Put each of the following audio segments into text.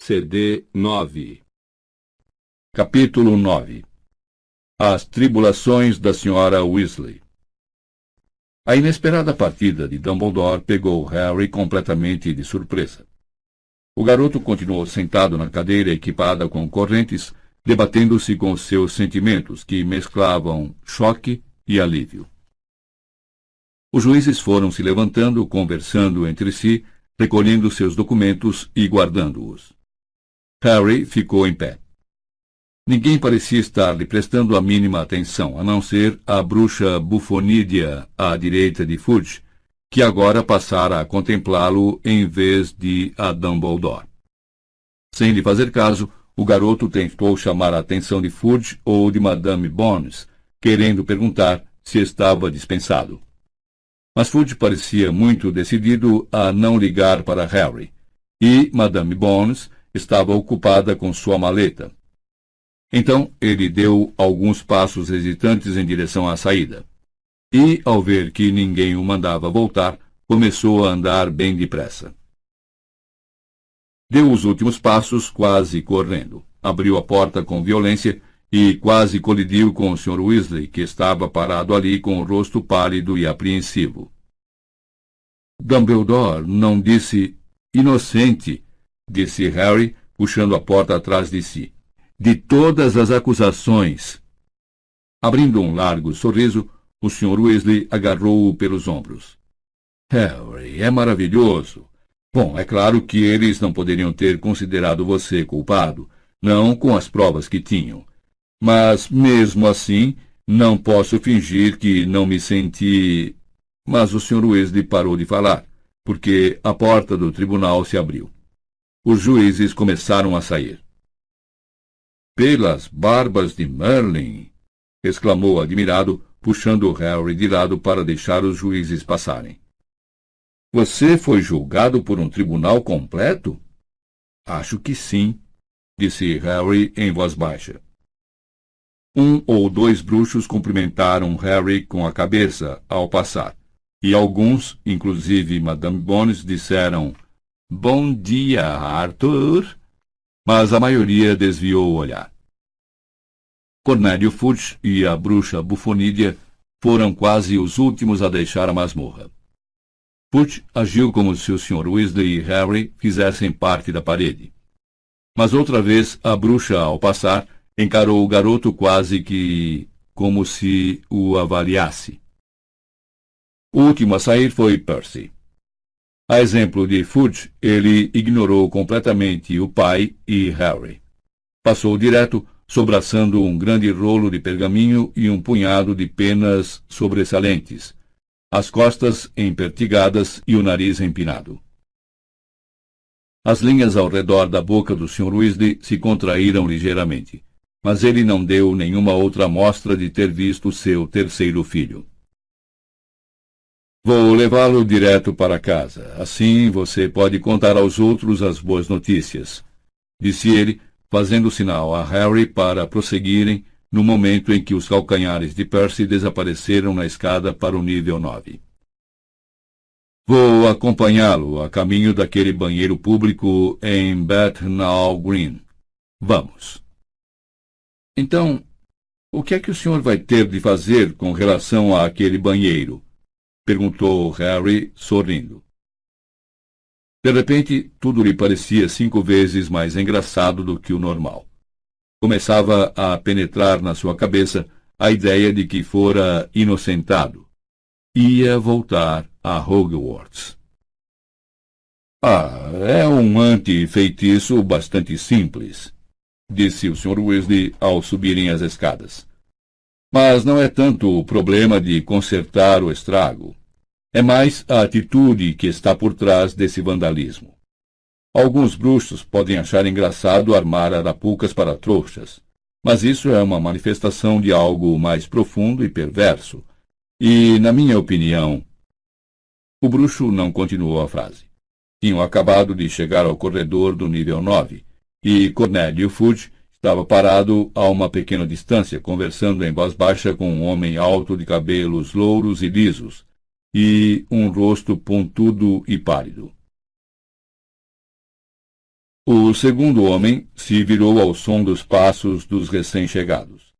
CD 9. Capítulo 9. As tribulações da Sra. Weasley. A inesperada partida de Dumbledore pegou Harry completamente de surpresa. O garoto continuou sentado na cadeira equipada com correntes, debatendo-se com seus sentimentos, que mesclavam choque e alívio. Os juízes foram se levantando, conversando entre si, recolhendo seus documentos e guardando-os. Harry ficou em pé. Ninguém parecia estar lhe prestando a mínima atenção, a não ser a bruxa bufonídea à direita de Fudge, que agora passara a contemplá-lo em vez de a Dumbledore. Sem lhe fazer caso, o garoto tentou chamar a atenção de Fudge ou de Madame Bones, querendo perguntar se estava dispensado. Mas Fudge parecia muito decidido a não ligar para Harry, e Madame Bones estava ocupada com sua maleta. Então ele deu alguns passos hesitantes em direção à saída. E, ao ver que ninguém o mandava voltar, começou a andar bem depressa. Deu os últimos passos quase correndo. Abriu a porta com violência e quase colidiu com o Sr. Weasley, que estava parado ali com o rosto pálido e apreensivo. Dumbledore não disse inocente, disse Harry, puxando a porta atrás de si. De todas as acusações. Abrindo um largo sorriso, o Sr. Weasley agarrou-o pelos ombros. Harry, é maravilhoso. Bom, é claro que eles não poderiam ter considerado você culpado, não com as provas que tinham. Mas, mesmo assim, não posso fingir que não me senti... Mas o Sr. Weasley parou de falar, porque a porta do tribunal se abriu. Os juízes começaram a sair. Pelas barbas de Merlin! Exclamou admirado, puxando Harry de lado para deixar os juízes passarem. Você foi julgado por um tribunal completo? Acho que sim, disse Harry em voz baixa. Um ou dois bruxos cumprimentaram Harry com a cabeça ao passar, e alguns, inclusive Madame Bones, disseram Bom dia, Arthur, mas a maioria desviou o olhar. Cornélio Fudge e a bruxa bufonídea foram quase os últimos a deixar a masmorra. Fudge agiu como se o Sr. Weasley e Harry fizessem parte da parede. Mas outra vez a bruxa, ao passar, encarou o garoto quase que como se o avaliasse. O último a sair foi Percy. A exemplo de Fudge, ele ignorou completamente o pai e Harry. Passou direto, sobraçando um grande rolo de pergaminho e um punhado de penas sobressalentes, as costas empertigadas e o nariz empinado. As linhas ao redor da boca do Sr. Weasley se contraíram ligeiramente, mas ele não deu nenhuma outra mostra de ter visto seu terceiro filho. Vou levá-lo direto para casa. Assim você pode contar aos outros as boas notícias, disse ele, fazendo sinal a Harry para prosseguirem no momento em que os calcanhares de Percy desapareceram na escada para o nível 9. Vou acompanhá-lo a caminho daquele banheiro público em Bethnal Green. Vamos. Então, o que é que o senhor vai ter de fazer com relação àquele banheiro? Perguntou Harry, sorrindo. De repente, tudo lhe parecia 5 vezes mais engraçado do que o normal. Começava a penetrar na sua cabeça a ideia de que fora inocentado. Ia voltar a Hogwarts. É um anti-feitiço bastante simples, disse o Sr. Weasley ao subirem as escadas. Mas não é tanto o problema de consertar o estrago. É mais a atitude que está por trás desse vandalismo. Alguns bruxos podem achar engraçado armar arapucas para trouxas, mas isso é uma manifestação de algo mais profundo e perverso. E, na minha opinião... O bruxo não continuou a frase. Tinham acabado de chegar ao corredor do nível 9, e Cornélio Fudge estava parado a uma pequena distância, conversando em voz baixa com um homem alto de cabelos louros e lisos, e um rosto pontudo e pálido. O segundo homem se virou ao som dos passos dos recém-chegados.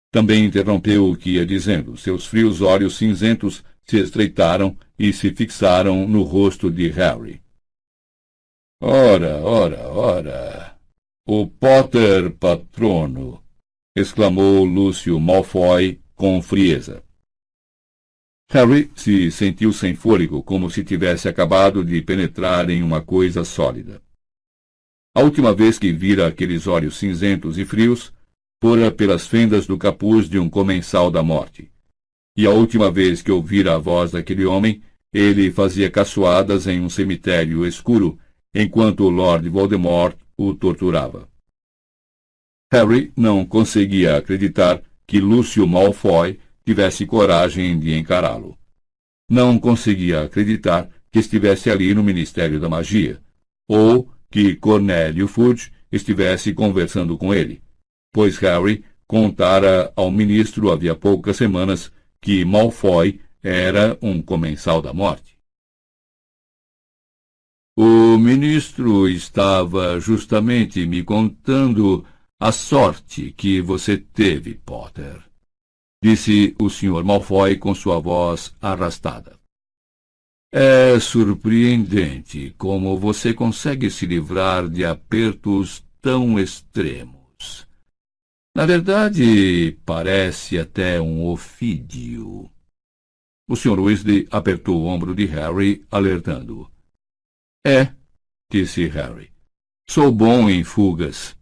Também interrompeu o que ia dizendo. Seus frios olhos cinzentos se estreitaram e se fixaram no rosto de Harry. Ora! O Potter patrono! Exclamou Lúcio Malfoy com frieza. Harry se sentiu sem fôlego, como se tivesse acabado de penetrar em uma coisa sólida. A última vez que vira aqueles olhos cinzentos e frios fora pelas fendas do capuz de um comensal da morte. E a última vez que ouvira a voz daquele homem, ele fazia caçoadas em um cemitério escuro, enquanto o Lord Voldemort o torturava. Harry não conseguia acreditar que Lúcio Malfoy tivesse coragem de encará-lo. Não conseguia acreditar que estivesse ali no Ministério da Magia, ou que Cornélio Fudge estivesse conversando com ele, pois Harry contara ao ministro havia poucas semanas que Malfoy era um comensal da morte. O ministro estava justamente me contando a sorte que você teve, Potter, disse o Sr. Malfoy com sua voz arrastada. É surpreendente como você consegue se livrar de apertos tão extremos. Na verdade, parece até um ofídio. O Sr. Weasley apertou o ombro de Harry, alertando-o. É, disse Harry. Sou bom em fugas.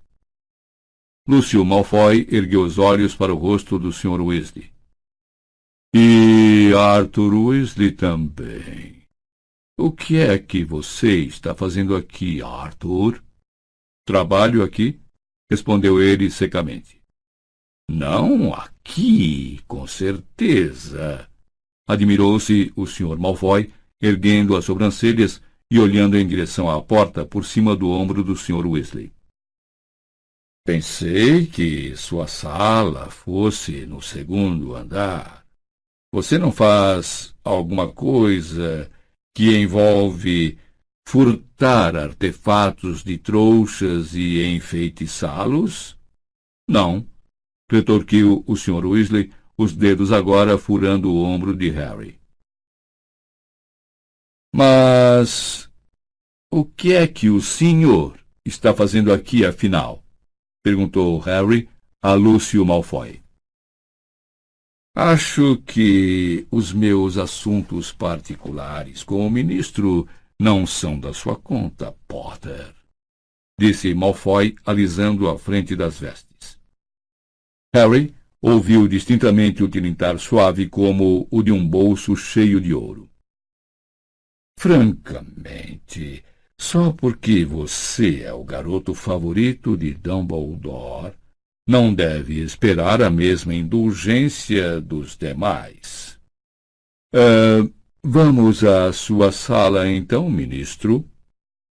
Lúcio Malfoy ergueu os olhos para o rosto do Sr. Weasley. E Arthur Weasley também. O que é que você está fazendo aqui, Arthur? Trabalho aqui, respondeu ele secamente. Não aqui, com certeza. Admirou-se o Sr. Malfoy, erguendo as sobrancelhas e olhando em direção à porta por cima do ombro do Sr. Weasley. Pensei que sua sala fosse no segundo andar. Você não faz alguma coisa que envolve furtar artefatos de trouxas e enfeitiçá-los? Não, retorquiu o Sr. Weasley, os dedos agora furando o ombro de Harry. Mas o que é que o senhor está fazendo aqui, afinal? Perguntou Harry a Lúcio Malfoy. Acho que os meus assuntos particulares com o ministro não são da sua conta, Potter, disse Malfoy, alisando a frente das vestes. Harry ouviu distintamente o tilintar suave como o de um bolso cheio de ouro. Francamente, só porque você é o garoto favorito de Dumbledore, não deve esperar a mesma indulgência dos demais. Vamos à sua sala, então, ministro?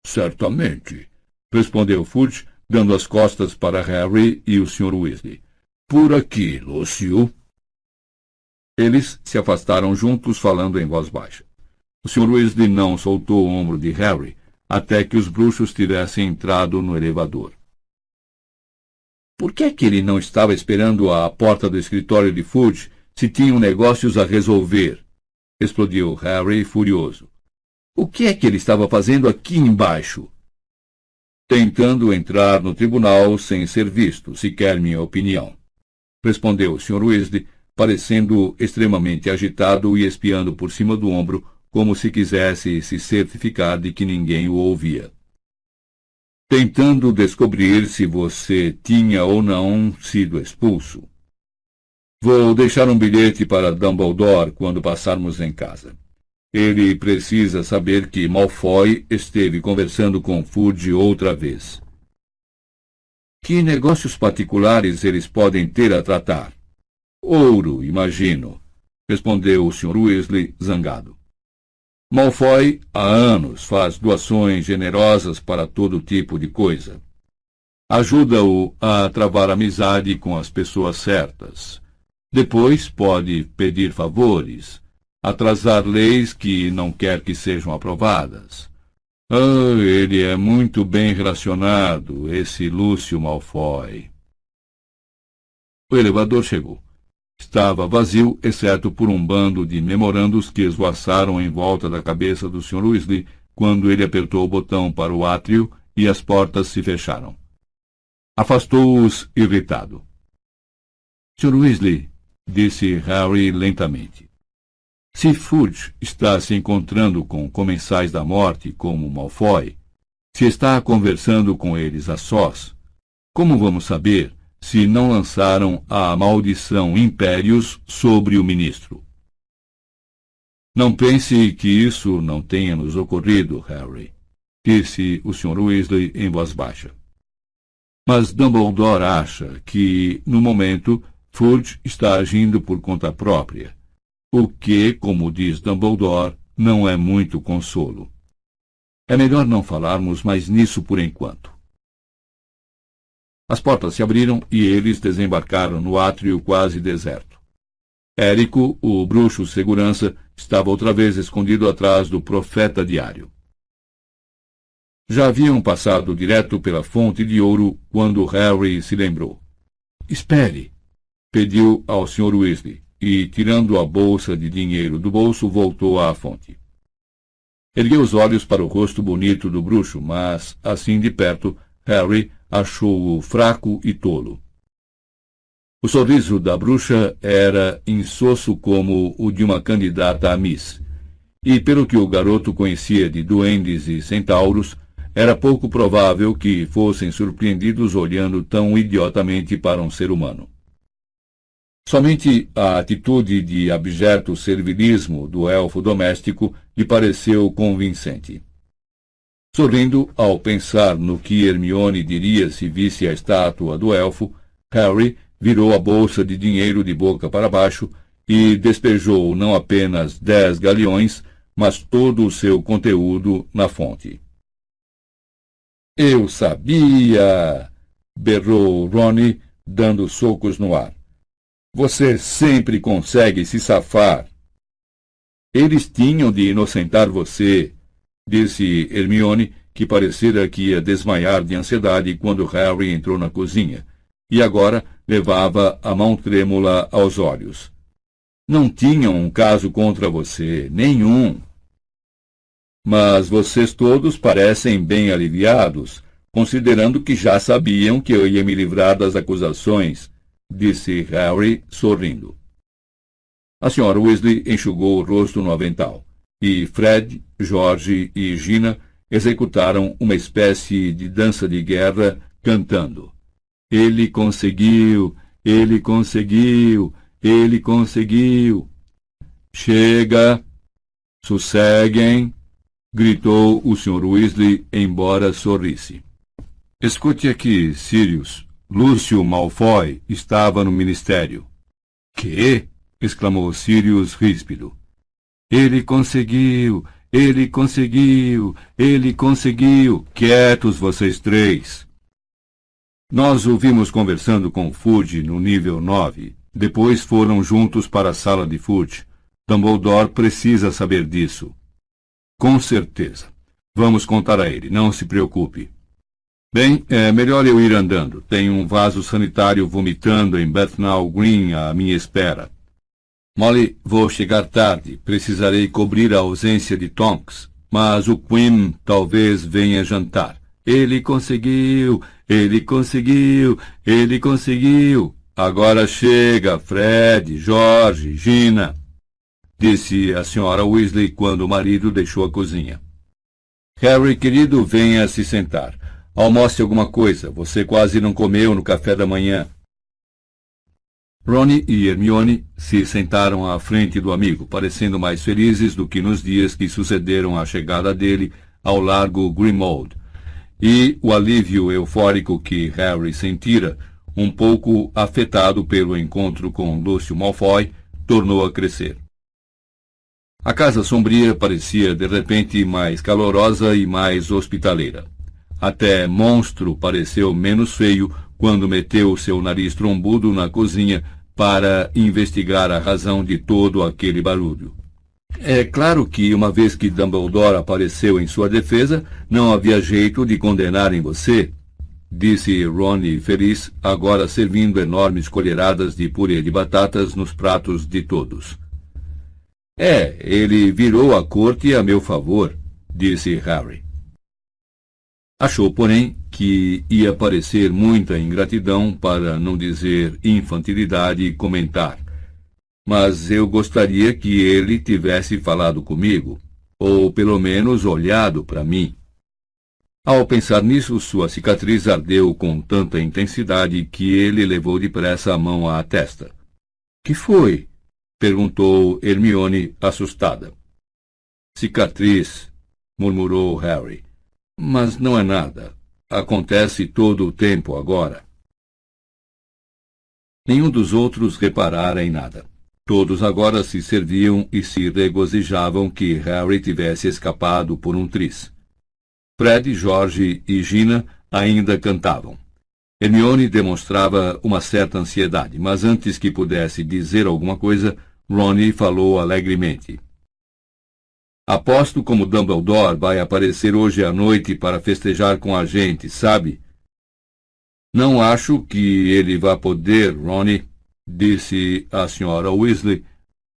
Certamente, respondeu Fudge, dando as costas para Harry e o Sr. Weasley. Por aqui, Lúcio. Eles se afastaram juntos, falando em voz baixa. O Sr. Weasley não soltou o ombro de Harry até que os bruxos tivessem entrado no elevador. Por que é que ele não estava esperando à porta do escritório de Fudge se tinham negócios a resolver? Explodiu Harry, furioso. O que é que ele estava fazendo aqui embaixo? Tentando entrar no tribunal sem ser visto, se quer minha opinião, respondeu o Sr. Weasley, parecendo extremamente agitado e espiando por cima do ombro, como se quisesse se certificar de que ninguém o ouvia. Tentando descobrir se você tinha ou não sido expulso. Vou deixar um bilhete para Dumbledore quando passarmos em casa. Ele precisa saber que Malfoy esteve conversando com Fudge outra vez. Que negócios particulares eles podem ter a tratar? Ouro, imagino, respondeu o Sr. Weasley, zangado. Malfoy, há anos, faz doações generosas para todo tipo de coisa. Ajuda-o a travar amizade com as pessoas certas. Depois pode pedir favores, atrasar leis que não quer que sejam aprovadas. Ah, ele é muito bem relacionado, esse Lúcio Malfoy. O elevador chegou. Estava vazio, exceto por um bando de memorandos que esvoaçaram em volta da cabeça do Sr. Weasley quando ele apertou o botão para o átrio e as portas se fecharam. Afastou-os irritado. Sr. Weasley, disse Harry lentamente, se Fudge está se encontrando com comensais da morte como Malfoy, se está conversando com eles a sós, como vamos saber se não lançaram a maldição Impérios sobre o ministro? Não pense que isso não tenha nos ocorrido, Harry, disse o Sr. Weasley em voz baixa. Mas Dumbledore acha que, no momento, Fudge está agindo por conta própria, o que, como diz Dumbledore, não é muito consolo. É melhor não falarmos mais nisso por enquanto. As portas se abriram e eles desembarcaram no átrio quase deserto. Érico, o bruxo segurança, estava outra vez escondido atrás do profeta diário. Já haviam passado direto pela fonte de ouro quando Harry se lembrou. Espere! Pediu ao Sr. Weasley e, tirando a bolsa de dinheiro do bolso, voltou à fonte. Ergueu os olhos para o rosto bonito do bruxo, mas, assim de perto, Harry achou-o fraco e tolo. O sorriso da bruxa era insosso como o de uma candidata a Miss, e pelo que o garoto conhecia de duendes e centauros, era pouco provável que fossem surpreendidos olhando tão idiotamente para um ser humano. Somente a atitude de abjeto servilismo do elfo doméstico lhe pareceu convincente. Sorrindo ao pensar no que Hermione diria se visse a estátua do elfo, Harry virou a bolsa de dinheiro de boca para baixo e despejou não apenas 10 galeões, mas todo o seu conteúdo na fonte. Eu sabia! Berrou Rony, dando socos no ar. Você sempre consegue se safar. Eles tinham de inocentar você, disse Hermione, que parecera que ia desmaiar de ansiedade quando Harry entrou na cozinha, e agora levava a mão trêmula aos olhos. Não tinham um caso contra você, nenhum. Mas vocês todos parecem bem aliviados, considerando que já sabiam que eu ia me livrar das acusações, disse Harry, sorrindo. A senhora Weasley enxugou o rosto no avental, e Fred, George e Gina executaram uma espécie de dança de guerra, cantando. Ele conseguiu! Ele conseguiu! Ele conseguiu! Chega! Sosseguem! Gritou o Sr. Weasley, embora sorrisse. Escute aqui, Sirius. Lúcio Malfoy estava no ministério. Quê? Exclamou Sirius ríspido. Ele conseguiu! Ele conseguiu! Ele conseguiu! Quietos vocês três! Nós o vimos conversando com Fudge no nível 9. Depois foram juntos para a sala de Fudge. Dumbledore precisa saber disso. Com certeza. Vamos contar a ele, não se preocupe. Bem, é melhor eu ir andando. Tenho um vaso sanitário vomitando em Bethnal Green à minha espera. Molly, vou chegar tarde. Precisarei cobrir a ausência de Tonks. Mas o Quim talvez venha jantar. Ele conseguiu! Ele conseguiu! Ele conseguiu! Agora chega, Fred, George, Gina, disse a senhora Weasley quando o marido deixou a cozinha. Harry, querido, venha se sentar. Almoce alguma coisa. Você quase não comeu no café da manhã. Rony e Hermione se sentaram à frente do amigo, parecendo mais felizes do que nos dias que sucederam à chegada dele ao largo Grimmauld, e o alívio eufórico que Harry sentira, um pouco afetado pelo encontro com Lúcio Malfoy, tornou a crescer. A casa sombria parecia de repente mais calorosa e mais hospitaleira. Até Monstro pareceu menos feio quando meteu seu nariz trombudo na cozinha para investigar a razão de todo aquele barulho. É claro que, uma vez que Dumbledore apareceu em sua defesa, não havia jeito de condenarem você, disse Rony feliz, agora servindo enormes colheradas de purê de batatas nos pratos de todos. Ele virou a corte a meu favor, disse Harry. Achou, porém, que ia parecer muita ingratidão, para não dizer infantilidade, comentar. Mas eu gostaria que ele tivesse falado comigo, ou pelo menos olhado para mim. Ao pensar nisso, sua cicatriz ardeu com tanta intensidade que ele levou depressa a mão à testa. — Que foi? Perguntou Hermione, assustada. — Cicatriz, murmurou Harry. — Mas não é nada. Acontece todo o tempo agora. Nenhum dos outros reparara em nada. Todos agora se serviam e se regozijavam que Harry tivesse escapado por um triz. Fred, George e Gina ainda cantavam. Hermione demonstrava uma certa ansiedade, mas antes que pudesse dizer alguma coisa, Rony falou alegremente. — Aposto como Dumbledore vai aparecer hoje à noite para festejar com a gente, sabe? — Não acho que ele vá poder, Rony, disse a Sra. Weasley,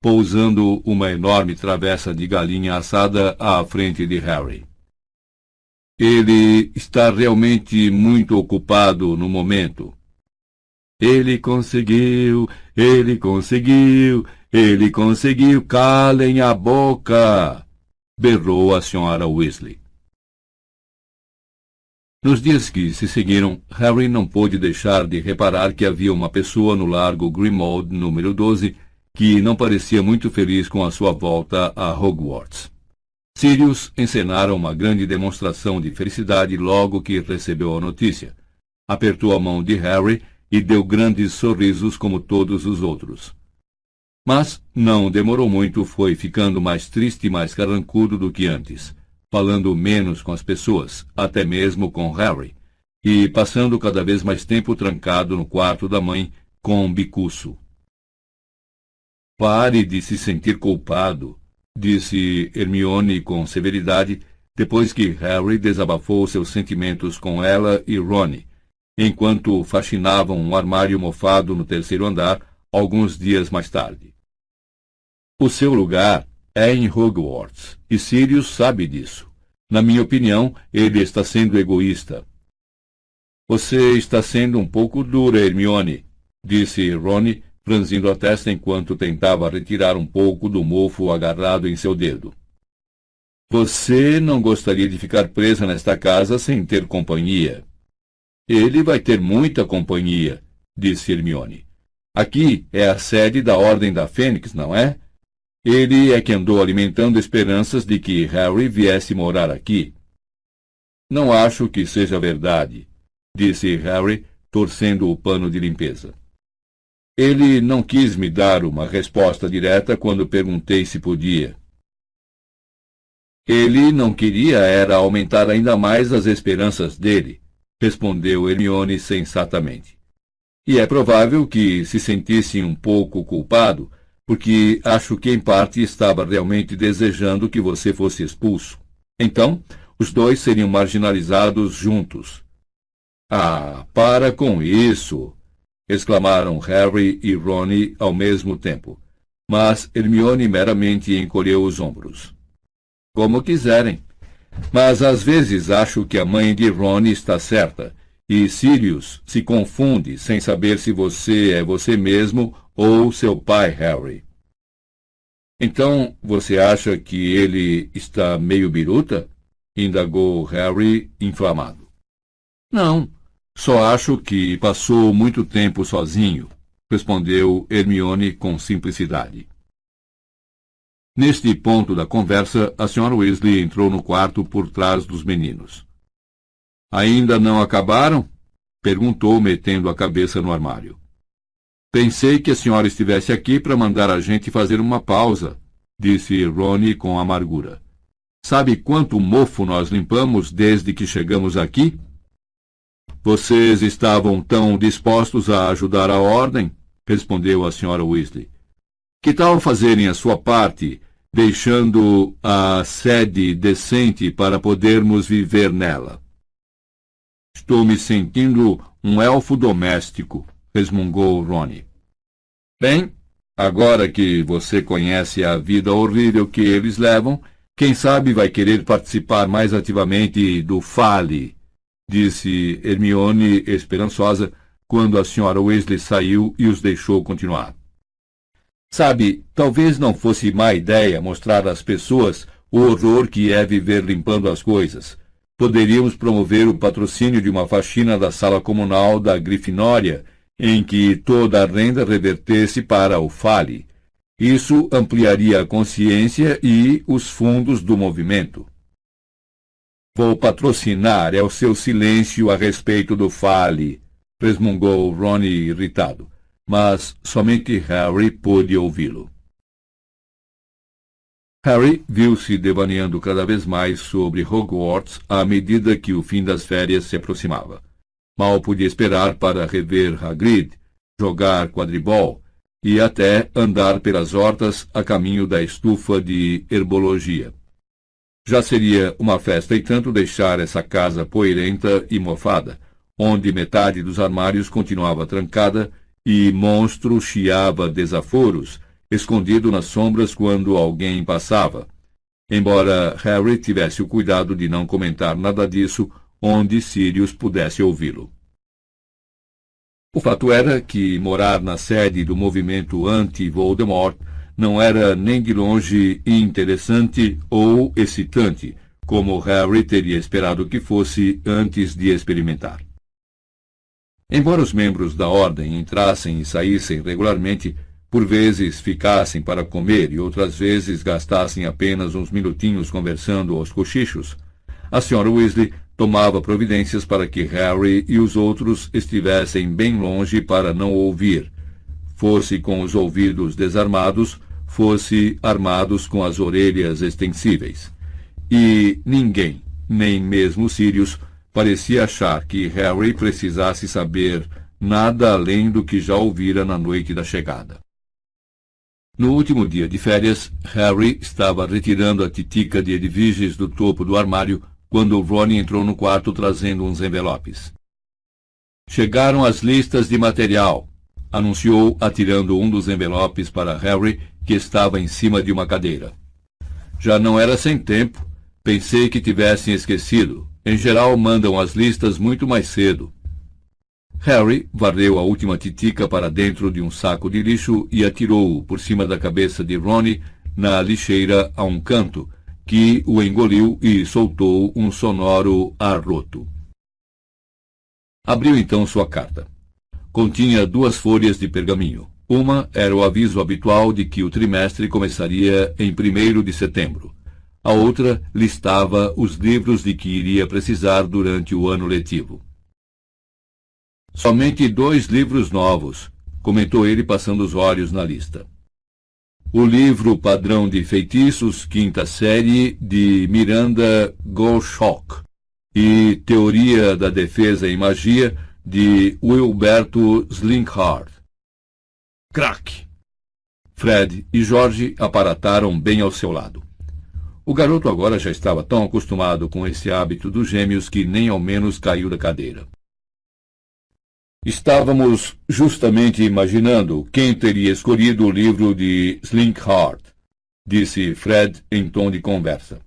pousando uma enorme travessa de galinha assada à frente de Harry. Ele está realmente muito ocupado no momento. Ele conseguiu, ele conseguiu, ele conseguiu, calem a boca! Berrou a Sra. Weasley. Nos dias que se seguiram, Harry não pôde deixar de reparar que havia uma pessoa no largo Grimmauld, número 12, que não parecia muito feliz com a sua volta a Hogwarts. Sirius encenara uma grande demonstração de felicidade logo que recebeu a notícia. Apertou a mão de Harry e deu grandes sorrisos como todos os outros. Mas não demorou muito, foi ficando mais triste e mais carrancudo do que antes, falando menos com as pessoas, até mesmo com Harry, e passando cada vez mais tempo trancado no quarto da mãe com um bicuço. — Pare de se sentir culpado, disse Hermione com severidade, depois que Harry desabafou seus sentimentos com ela e Rony, enquanto faxinavam um armário mofado no terceiro andar, alguns dias mais tarde. O seu lugar é em Hogwarts, e Sirius sabe disso. Na minha opinião, ele está sendo egoísta. — Você está sendo um pouco dura, Hermione, disse Rony, franzindo a testa enquanto tentava retirar um pouco do mofo agarrado em seu dedo. — Você não gostaria de ficar presa nesta casa sem ter companhia. — Ele vai ter muita companhia, disse Hermione. — Aqui é a sede da Ordem da Fênix, não é? Ele é que andou alimentando esperanças de que Harry viesse morar aqui. — Não acho que seja verdade, disse Harry, torcendo o pano de limpeza. Ele não quis me dar uma resposta direta quando perguntei se podia. Ele não queria era aumentar ainda mais as esperanças dele, respondeu Hermione sensatamente. E é provável que se sentisse um pouco culpado, porque acho que em parte estava realmente desejando que você fosse expulso. Então, os dois seriam marginalizados juntos. — Ah, para com isso! Exclamaram Harry e Rony ao mesmo tempo. Mas Hermione meramente encolheu os ombros. — Como quiserem. Mas às vezes acho que a mãe de Rony está certa, e Sirius se confunde sem saber se você é você mesmo ou seu pai, Harry. — Então, você acha que ele está meio biruta? Indagou Harry, inflamado. — Não. Só acho que passou muito tempo sozinho, respondeu Hermione com simplicidade. Neste ponto da conversa, a Sra. Weasley entrou no quarto por trás dos meninos. — Ainda não acabaram? Perguntou, metendo a cabeça no armário. — Pensei que a senhora estivesse aqui para mandar a gente fazer uma pausa, disse Rony com amargura. — Sabe quanto mofo nós limpamos desde que chegamos aqui? Vocês estavam tão dispostos a ajudar a Ordem? Respondeu a Sra. Weasley. Que tal fazerem a sua parte deixando a sede decente para podermos viver nela. Estou me sentindo um elfo doméstico, resmungou Ron. Bem, agora que você conhece a vida horrível que eles levam, quem sabe vai querer participar mais ativamente do Fale, disse Hermione esperançosa, quando a Sra. Weasley saiu e os deixou continuar. Sabe, talvez não fosse má ideia mostrar às pessoas o horror que é viver limpando as coisas. Poderíamos promover o patrocínio de uma faxina da sala comunal da Grifinória, em que toda a renda revertesse para o Fale. Isso ampliaria a consciência e os fundos do movimento. Vou patrocinar o seu silêncio a respeito do Fale, resmungou Ron irritado, mas somente Harry pôde ouvi-lo. Harry viu-se devaneando cada vez mais sobre Hogwarts à medida que o fim das férias se aproximava. Mal podia esperar para rever Hagrid, jogar quadribol e até andar pelas hortas a caminho da estufa de herbologia. Já seria uma festa e tanto deixar essa casa poeirenta e mofada, onde metade dos armários continuava trancada e monstro chiava desaforos, escondido nas sombras quando alguém passava, embora Harry tivesse o cuidado de não comentar nada disso onde Sirius pudesse ouvi-lo. O fato era que morar na sede do movimento anti-Voldemort não era nem de longe interessante ou excitante, como Harry teria esperado que fosse antes de experimentar. Embora os membros da ordem entrassem e saíssem regularmente, por vezes ficassem para comer e outras vezes gastassem apenas uns minutinhos conversando aos cochichos, a Sra. Weasley tomava providências para que Harry e os outros estivessem bem longe para não ouvir, fosse com os ouvidos desarmados, fosse armados com as orelhas extensíveis. E ninguém, nem mesmo Sirius, parecia achar que Harry precisasse saber nada além do que já ouvira na noite da chegada. No último dia de férias, Harry estava retirando a titica de Edviges do topo do armário quando Ron entrou no quarto trazendo uns envelopes. Chegaram as listas de material, anunciou atirando um dos envelopes para Harry, que estava em cima de uma cadeira. Já não era sem tempo. Pensei que tivessem esquecido. Em geral, mandam as listas muito mais cedo. Harry varreu a última titica para dentro de um saco de lixo e atirou-o por cima da cabeça de Ron na lixeira a um canto, que o engoliu e soltou um sonoro arroto. Abriu então sua carta. Continha 2 folhas de pergaminho. Uma era o aviso habitual de que o trimestre começaria em 1º de setembro. A outra listava os livros de que iria precisar durante o ano letivo. Somente 2 livros novos, comentou ele passando os olhos na lista. O livro Padrão de Feitiços, 5ª série, de Miranda Goshawk, e Teoria da Defesa em Magia, de Wilberto Slinkhart. Crack! Fred e George aparataram bem ao seu lado. O garoto agora já estava tão acostumado com esse hábito dos gêmeos que nem ao menos caiu da cadeira. Estávamos justamente imaginando quem teria escolhido o livro de Slinkhart, disse Fred em tom de conversa.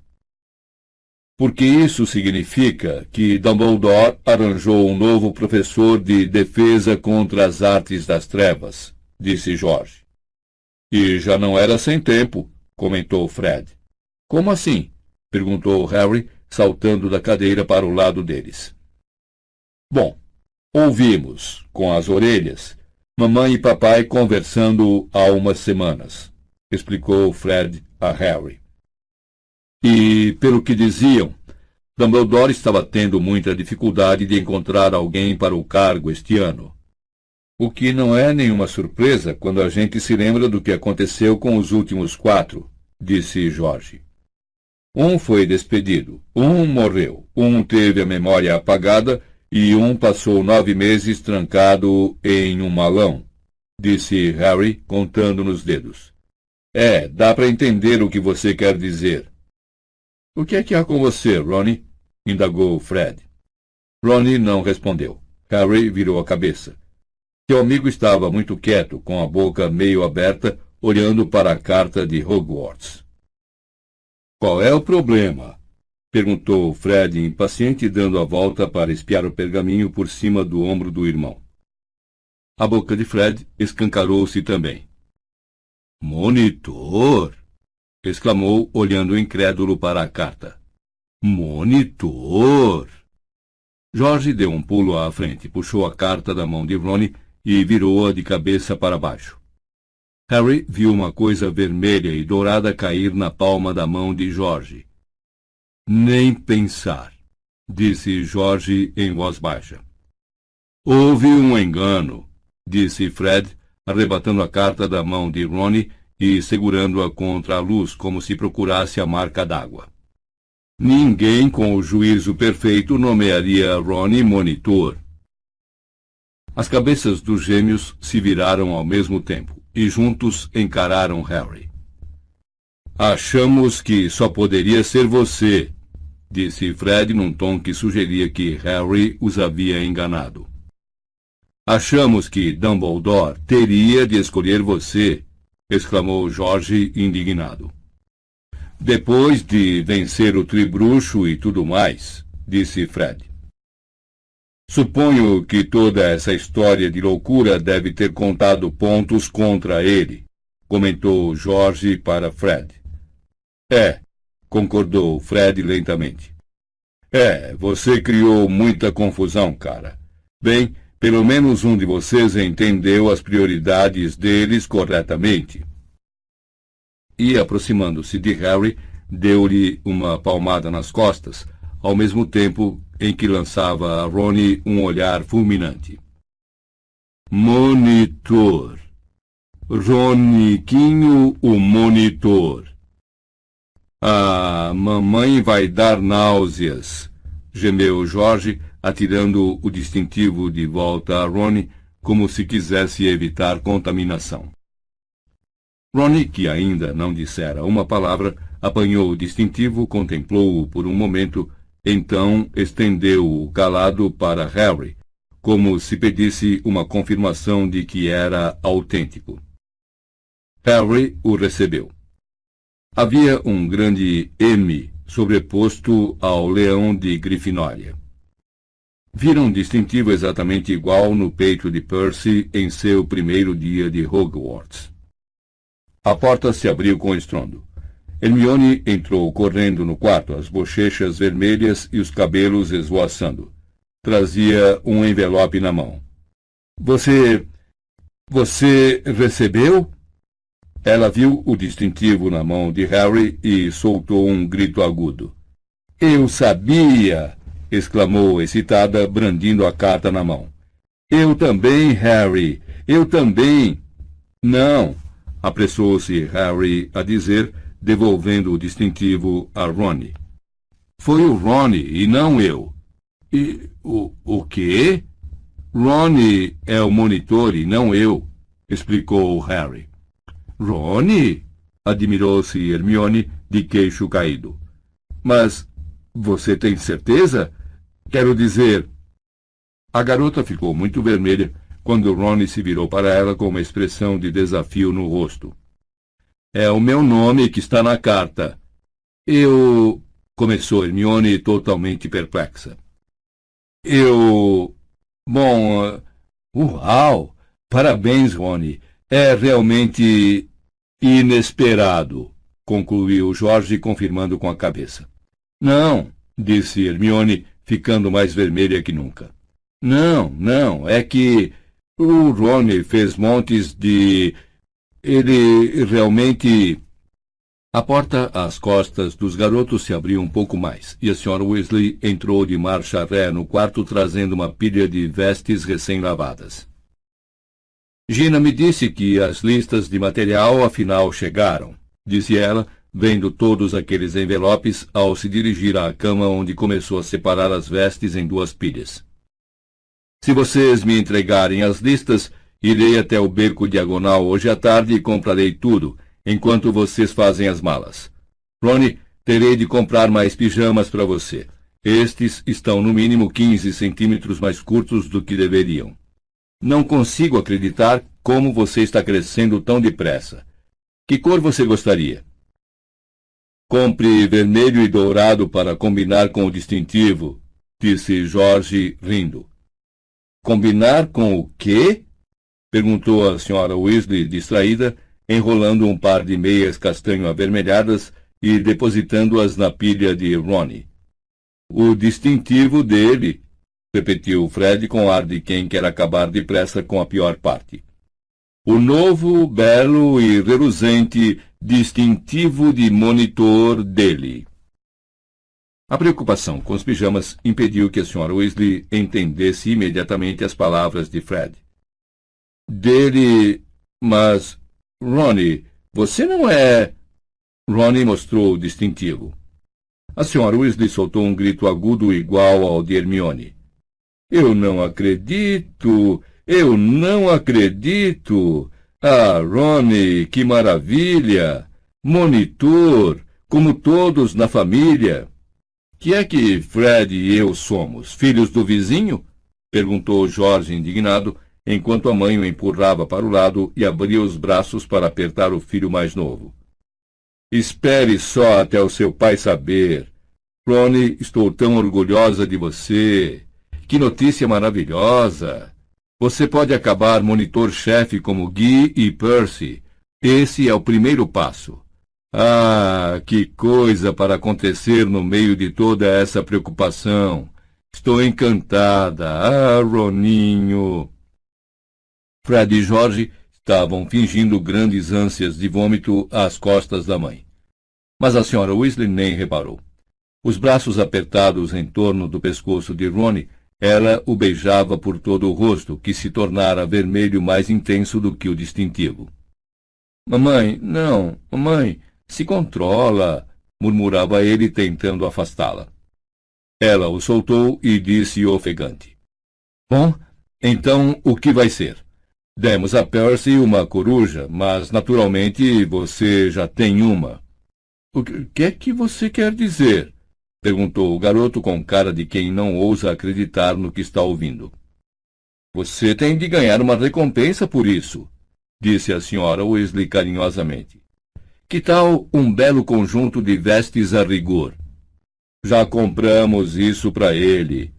Porque isso significa que Dumbledore arranjou um novo professor de defesa contra as artes das trevas, disse George. E já não era sem tempo, comentou Fred. Como assim? Perguntou Harry, saltando da cadeira para o lado deles. Bom, ouvimos, com as orelhas, mamãe e papai conversando há umas semanas, explicou Fred a Harry. E, pelo que diziam, Dumbledore estava tendo muita dificuldade de encontrar alguém para o cargo este ano. O que não é nenhuma surpresa quando a gente se lembra do que aconteceu com os últimos 4, disse George. Um foi despedido, um morreu, um teve a memória apagada e um passou 9 meses trancado em um malão, disse Harry, contando nos dedos. Dá para entender o que você quer dizer. O que é que há com você, Ronnie? Indagou Fred. Ronnie não respondeu. Harry virou a cabeça. Seu amigo estava muito quieto, com a boca meio aberta, olhando para a carta de Hogwarts. Qual é o problema? Perguntou Fred, impaciente, dando a volta para espiar o pergaminho por cima do ombro do irmão. A boca de Fred escancarou-se também. Monitor? Exclamou, olhando incrédulo para a carta. Monitor! George deu um pulo à frente, puxou a carta da mão de Ronnie e virou-a de cabeça para baixo. Harry viu uma coisa vermelha e dourada cair na palma da mão de George. Nem pensar, disse George em voz baixa. Houve um engano, disse Fred, arrebatando a carta da mão de Ronnie e segurando-a contra a luz como se procurasse a marca d'água. Ninguém com o juízo perfeito nomearia Ronnie monitor. As cabeças dos gêmeos se viraram ao mesmo tempo e juntos encararam Harry. Achamos que só poderia ser você, disse Fred num tom que sugeria que Harry os havia enganado. Achamos que Dumbledore teria de escolher você, exclamou George indignado. Depois de vencer o tribruxo e tudo mais, disse Fred. Suponho que toda essa história de loucura deve ter contado pontos contra ele, comentou George para Fred. Concordou Fred lentamente. Você criou muita confusão, cara. Bem, pelo menos um de vocês entendeu as prioridades deles corretamente. E, aproximando-se de Harry, deu-lhe uma palmada nas costas, ao mesmo tempo em que lançava a Ronnie um olhar fulminante. Monitor. Roniquinho, o monitor. Mamãe vai dar náuseas, gemeu George, atirando o distintivo de volta a Ronnie, como se quisesse evitar contaminação. Ronnie, que ainda não dissera uma palavra, apanhou o distintivo, contemplou-o por um momento, então estendeu-o calado para Harry, como se pedisse uma confirmação de que era autêntico. Harry o recebeu. Havia um grande M sobreposto ao leão de Grifinória. Vira um distintivo exatamente igual no peito de Percy em seu primeiro dia de Hogwarts. A porta se abriu com estrondo. Hermione entrou correndo no quarto, as bochechas vermelhas e os cabelos esvoaçando. Trazia um envelope na mão. Você recebeu? Ela viu o distintivo na mão de Harry e soltou um grito agudo. Eu sabia! Exclamou excitada, brandindo a carta na mão. Eu também, Harry! Eu também! Não! Apressou-se Harry a dizer, devolvendo o distintivo a Ronnie. Foi o Ronnie e não eu. E o quê? Ronnie é o monitor e não eu, explicou Harry. Ronnie? Admirou-se Hermione, de queixo caído. Mas você tem certeza? Quero dizer... A garota ficou muito vermelha quando Ronnie se virou para ela com uma expressão de desafio no rosto. É o meu nome que está na carta. Começou Hermione totalmente perplexa. Bom... Uau! Parabéns, Ronnie. É realmente inesperado, concluiu George, confirmando com a cabeça. Não, disse Hermione, ficando mais vermelha que nunca. Não, é que o Ronnie fez montes de... Ele realmente... A porta às costas dos garotos se abriu um pouco mais, e a Sra. Weasley entrou de marcha ré no quarto trazendo uma pilha de vestes recém-lavadas. Gina me disse que as listas de material afinal chegaram, disse ela, vendo todos aqueles envelopes ao se dirigir à cama onde começou a separar as vestes em duas pilhas. Se vocês me entregarem as listas, irei até o beco diagonal hoje à tarde e comprarei tudo, enquanto vocês fazem as malas. Ronnie, terei de comprar mais pijamas para você. Estes estão no mínimo 15 centímetros mais curtos do que deveriam. Não consigo acreditar como você está crescendo tão depressa. Que cor você gostaria? Compre vermelho e dourado para combinar com o distintivo, disse George, rindo. Combinar com o quê? Perguntou a Sra. Weasley, distraída, enrolando um par de meias castanho avermelhadas e depositando-as na pilha de Ronnie. O distintivo dele, repetiu Fred com ar de quem quer acabar depressa com a pior parte. O novo, belo e reluzente distintivo de monitor dele. A preocupação com os pijamas impediu que a Sra. Weasley entendesse imediatamente as palavras de Fred. Dele... Mas, Ronnie, você não é... Ronnie mostrou o distintivo. A Sra. Weasley soltou um grito agudo igual ao de Hermione. Eu não acredito! Eu não acredito! Ah, Ronnie, que maravilha! Monitor, como todos na família. Que é que Fred e eu somos? Filhos do vizinho? Perguntou Jorge indignado, enquanto a mãe o empurrava para o lado e abria os braços para apertar o filho mais novo. Espere só até o seu pai saber. Ronnie, estou tão orgulhosa de você. Que notícia maravilhosa! Você pode acabar monitor-chefe como Guy e Percy. Esse é o primeiro passo. Ah, que coisa para acontecer no meio de toda essa preocupação. Estou encantada. Ah, Roninho. Fred e George estavam fingindo grandes ânsias de vômito às costas da mãe. Mas a Sra. Weasley nem reparou. Os braços apertados em torno do pescoço de Ronnie, ela o beijava por todo o rosto, que se tornara vermelho mais intenso do que o distintivo. Mamãe, não, mamãe, se controla, murmurava ele tentando afastá-la. Ela o soltou e disse ofegante. Bom, então o que vai ser? Demos a Percy uma coruja, mas naturalmente você já tem uma. O que é que você quer dizer? Perguntou o garoto com cara de quem não ousa acreditar no que está ouvindo. Você tem de ganhar uma recompensa por isso, disse a Sra. Weasley carinhosamente. Que tal um belo conjunto de vestes a rigor? Já compramos isso para ele,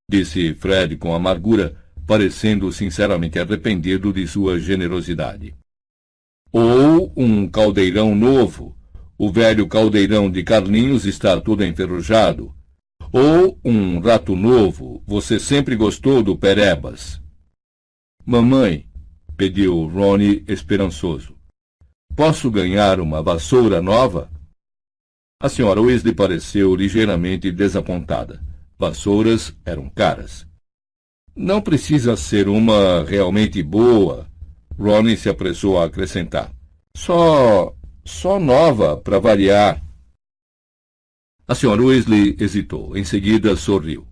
disse Fred com amargura, parecendo sinceramente arrependido de sua generosidade. Ou um caldeirão novo. O velho caldeirão de Carlinhos está todo enferrujado. Ou um rato novo. Você sempre gostou do Perebas. Mamãe, pediu Ronnie esperançoso, posso ganhar uma vassoura nova? A Sra. Weasley pareceu ligeiramente desapontada. Vassouras eram caras. Não precisa ser uma realmente boa, Ronnie se apressou a acrescentar. Só nova, para variar. A Sra. Weasley hesitou. Em seguida, sorriu.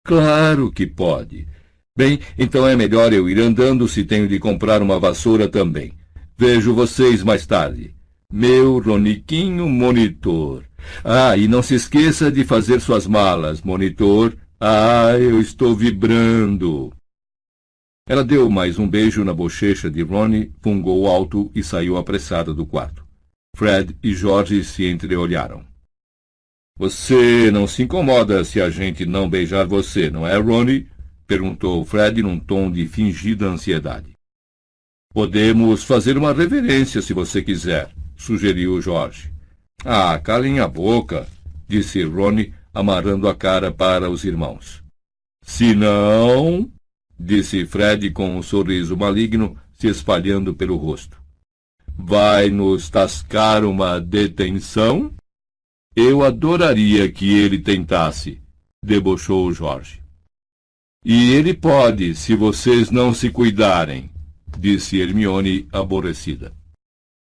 Claro que pode. Bem, então é melhor eu ir andando se tenho de comprar uma vassoura também. Vejo vocês mais tarde. Meu Roniquinho monitor. Ah, e não se esqueça de fazer suas malas, monitor. Ah, eu estou vibrando. Ela deu mais um beijo na bochecha de Ronnie, fungou alto e saiu apressada do quarto. Fred e George se entreolharam. Você não se incomoda se a gente não beijar você, não é, Ronnie? Perguntou Fred num tom de fingida ansiedade. Podemos fazer uma reverência se você quiser, sugeriu George. Ah, calem a boca, disse Ronnie, amarrando a cara para os irmãos. Se não, disse Fred com um sorriso maligno se espalhando pelo rosto. Vai nos tascar uma detenção? Eu adoraria que ele tentasse, debochou George. E ele pode, se vocês não se cuidarem, disse Hermione aborrecida.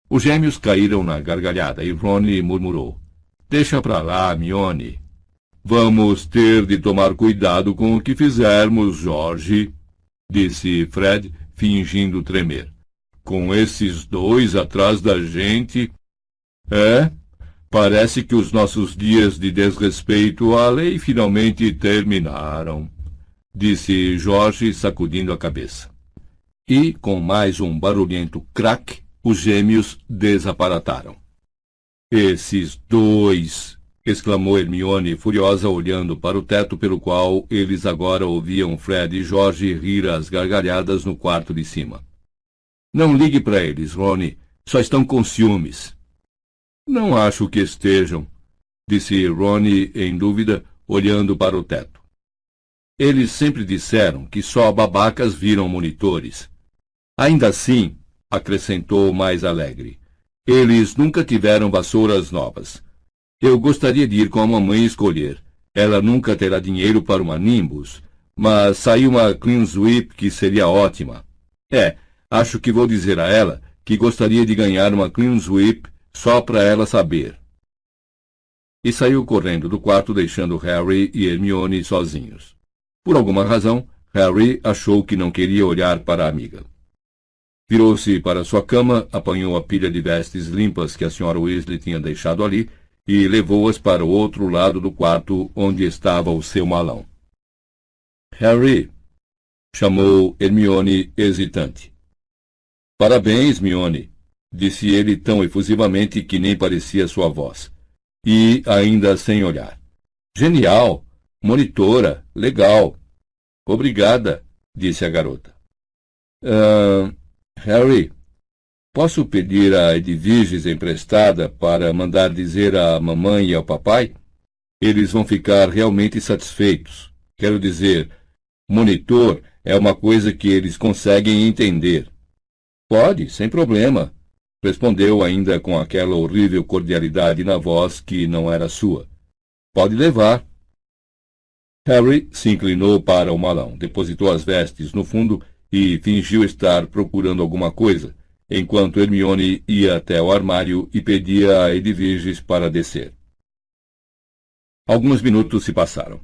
Os gêmeos caíram na gargalhada e Ronnie murmurou. Deixa pra lá, Hermione. Vamos ter de tomar cuidado com o que fizermos, George, disse Fred, fingindo tremer. com esses dois atrás da gente... Parece que os nossos dias de desrespeito à lei finalmente terminaram, disse Jorge, sacudindo a cabeça. E, com mais um barulhento craque, os gêmeos desaparataram. Esses dois! Exclamou Hermione, furiosa, olhando para o teto pelo qual eles agora ouviam Fred e Jorge rir às gargalhadas no quarto de cima. Não ligue para eles, Rony. Só estão com ciúmes. Não acho que estejam, disse Rony em dúvida, olhando para o teto. Eles sempre disseram que só babacas viram monitores. Ainda assim, acrescentou mais alegre, eles nunca tiveram vassouras novas. Eu gostaria de ir com a mamãe escolher. Ela nunca terá dinheiro para uma Nimbus, mas saiu uma Clean Sweep que seria ótima. Acho que vou dizer a ela que gostaria de ganhar uma Clean Sweep só para ela saber. E saiu correndo do quarto, deixando Harry e Hermione sozinhos. Por alguma razão, Harry achou que não queria olhar para a amiga. Virou-se para sua cama, apanhou a pilha de vestes limpas que a Sra. Weasley tinha deixado ali e levou-as para o outro lado do quarto, onde estava o seu malão. Harry! Chamou Hermione, hesitante. Parabéns, Hermione! Disse ele tão efusivamente que nem parecia sua voz. E ainda sem olhar. Genial! Monitora! Legal! Obrigada! Disse a garota. Harry, posso pedir a Edviges emprestada para mandar dizer à mamãe e ao papai? Eles vão ficar realmente satisfeitos. Quero dizer, monitor é uma coisa que eles conseguem entender. Pode, sem problema. Respondeu ainda com aquela horrível cordialidade na voz que não era sua. Pode levar. Harry se inclinou para o malão, depositou as vestes no fundo e fingiu estar procurando alguma coisa, enquanto Hermione ia até o armário e pedia a Edviges para descer. Alguns minutos se passaram.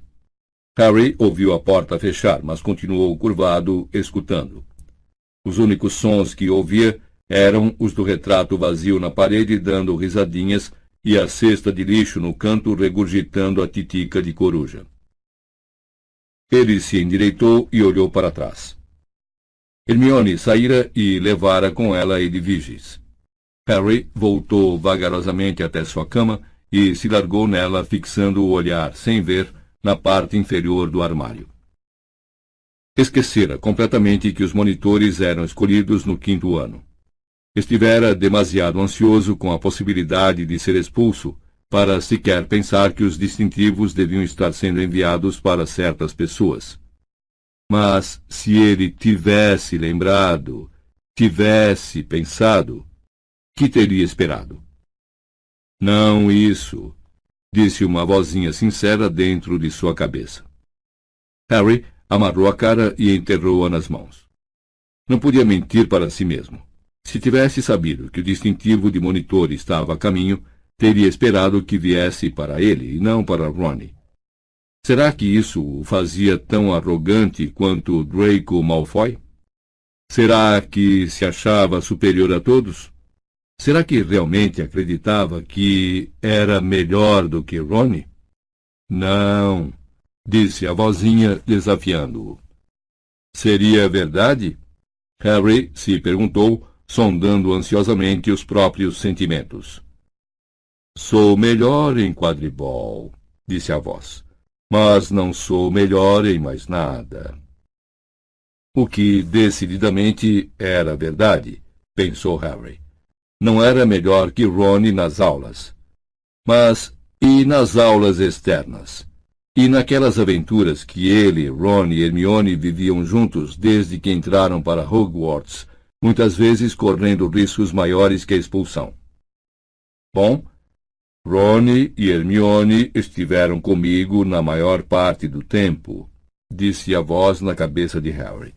Harry ouviu a porta fechar, mas continuou curvado, escutando. Os únicos sons que ouvia eram os do retrato vazio na parede dando risadinhas e a cesta de lixo no canto regurgitando a titica de coruja. Ele se endireitou e olhou para trás. Hermione saíra e levara com ela Edviges. Harry voltou vagarosamente até sua cama e se largou nela, fixando o olhar, sem ver, na parte inferior do armário. Esquecera completamente que os monitores eram escolhidos no 5º ano. Estivera demasiado ansioso com a possibilidade de ser expulso para sequer pensar que os distintivos deviam estar sendo enviados para certas pessoas. Mas se ele tivesse lembrado, tivesse pensado, que teria esperado? Não isso, disse uma vozinha sincera dentro de sua cabeça. Harry amarrou a cara e enterrou-a nas mãos. Não podia mentir para si mesmo. Se tivesse sabido que o distintivo de monitor estava a caminho, teria esperado que viesse para ele e não para Rony. Será que isso o fazia tão arrogante quanto Draco Malfoy? Será que se achava superior a todos? Será que realmente acreditava que era melhor do que Rony? Não, disse a vozinha, desafiando-o. Seria verdade? Harry se perguntou, sondando ansiosamente os próprios sentimentos. Sou melhor em quadribol, disse a voz, mas não sou melhor em mais nada. O que decididamente era verdade, pensou Harry. Não era melhor que Rony nas aulas. Mas e nas aulas externas? E naquelas aventuras que ele, Ron e Hermione viviam juntos desde que entraram para Hogwarts, muitas vezes correndo riscos maiores que a expulsão. Bom, Ron e Hermione estiveram comigo na maior parte do tempo, disse a voz na cabeça de Harry.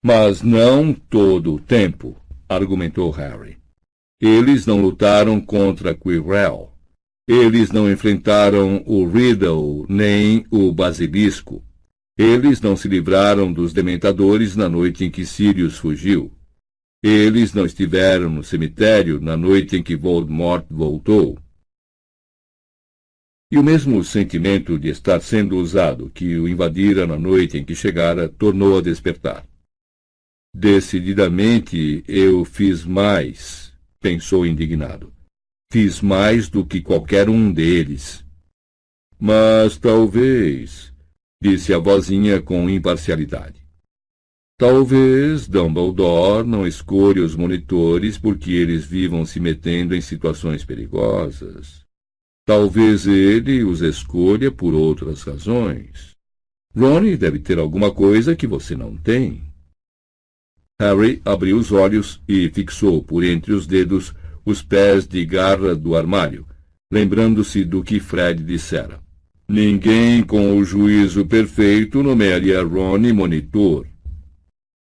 Mas não todo o tempo, argumentou Harry. Eles não lutaram contra Quirrell. Eles não enfrentaram o Riddle nem o Basilisco. Eles não se livraram dos Dementadores na noite em que Sirius fugiu. Eles não estiveram no cemitério na noite em que Voldemort voltou. E o mesmo sentimento de estar sendo usado que o invadira na noite em que chegara tornou a despertar. Decididamente eu fiz mais, pensou indignado. Fiz mais do que qualquer um deles. Mas talvez, disse a vozinha com imparcialidade. Talvez Dumbledore não escolha os monitores porque eles vivam se metendo em situações perigosas. Talvez ele os escolha por outras razões. Ron deve ter alguma coisa que você não tem. Harry abriu os olhos e fixou por entre os dedos os pés de garra do armário, lembrando-se do que Fred dissera. Ninguém com o juízo perfeito nomearia Ron monitor.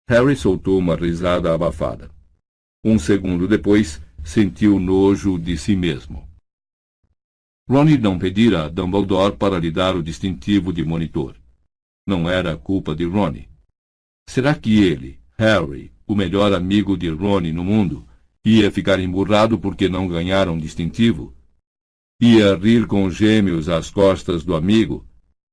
Harry soltou uma risada abafada. Um segundo depois, sentiu nojo de si mesmo. Ron não pedira a Dumbledore para lhe dar o distintivo de monitor. Não era culpa de Ron. Será que ele, Harry, o melhor amigo de Ron no mundo, ia ficar emburrado porque não ganharam distintivo? Ia rir com os gêmeos às costas do amigo?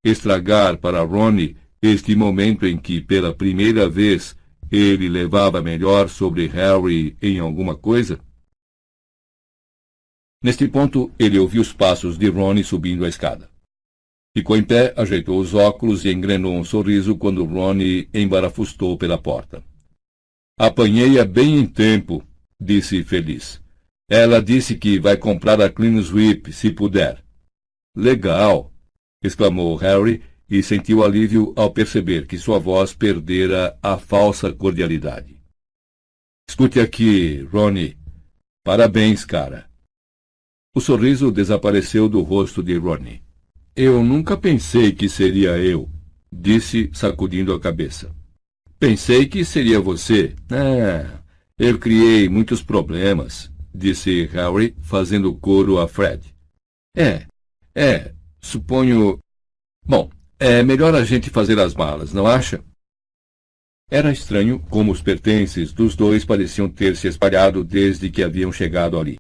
Estragar para Ron este momento em que, pela primeira vez, ele levava melhor sobre Harry em alguma coisa? Neste ponto, ele ouviu os passos de Ron subindo a escada. Ficou em pé, ajeitou os óculos e engrenou um sorriso quando Ron embarafustou pela porta. Apanhei-a bem em tempo, disse feliz. Ela disse que vai comprar a Clean Sweep, se puder. Legal, exclamou Harry e sentiu alívio ao perceber que sua voz perdera a falsa cordialidade. Escute aqui, Ron. Parabéns, cara. O sorriso desapareceu do rosto de Ron. Eu nunca pensei que seria eu, disse, sacudindo a cabeça. Pensei que seria você. Eu criei muitos problemas, disse Harry, fazendo coro a Fred. Suponho... Bom, é melhor a gente fazer as malas, não acha? Era estranho como os pertences dos dois pareciam ter se espalhado desde que haviam chegado ali.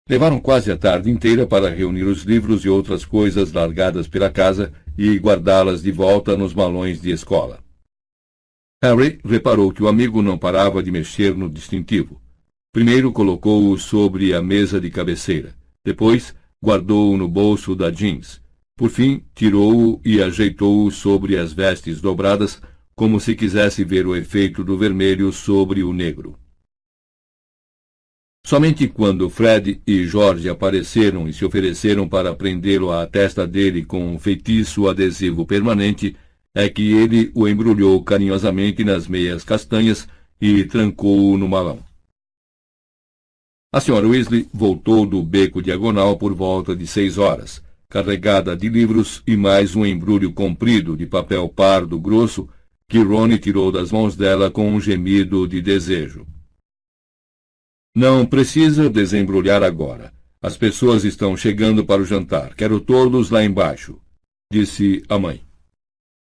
Levaram quase a tarde inteira para reunir os livros e outras coisas largadas pela casa e guardá-las de volta nos malões de escola. Harry reparou que o amigo não parava de mexer no distintivo. Primeiro colocou-o sobre a mesa de cabeceira. Depois, guardou-o no bolso da jeans. Por fim, tirou-o e ajeitou-o sobre as vestes dobradas, como se quisesse ver o efeito do vermelho sobre o negro. Somente quando Fred e George apareceram e se ofereceram para prendê-lo à testa dele com um feitiço adesivo permanente, é que ele o embrulhou carinhosamente nas meias castanhas e trancou-o no malão. A Sra. Weasley voltou do beco diagonal por volta de 6 horas, carregada de livros e mais um embrulho comprido de papel pardo grosso que Ron tirou das mãos dela com um gemido de desejo. Não precisa desembrulhar agora. As pessoas estão chegando para o jantar. Quero todos lá embaixo, disse a mãe.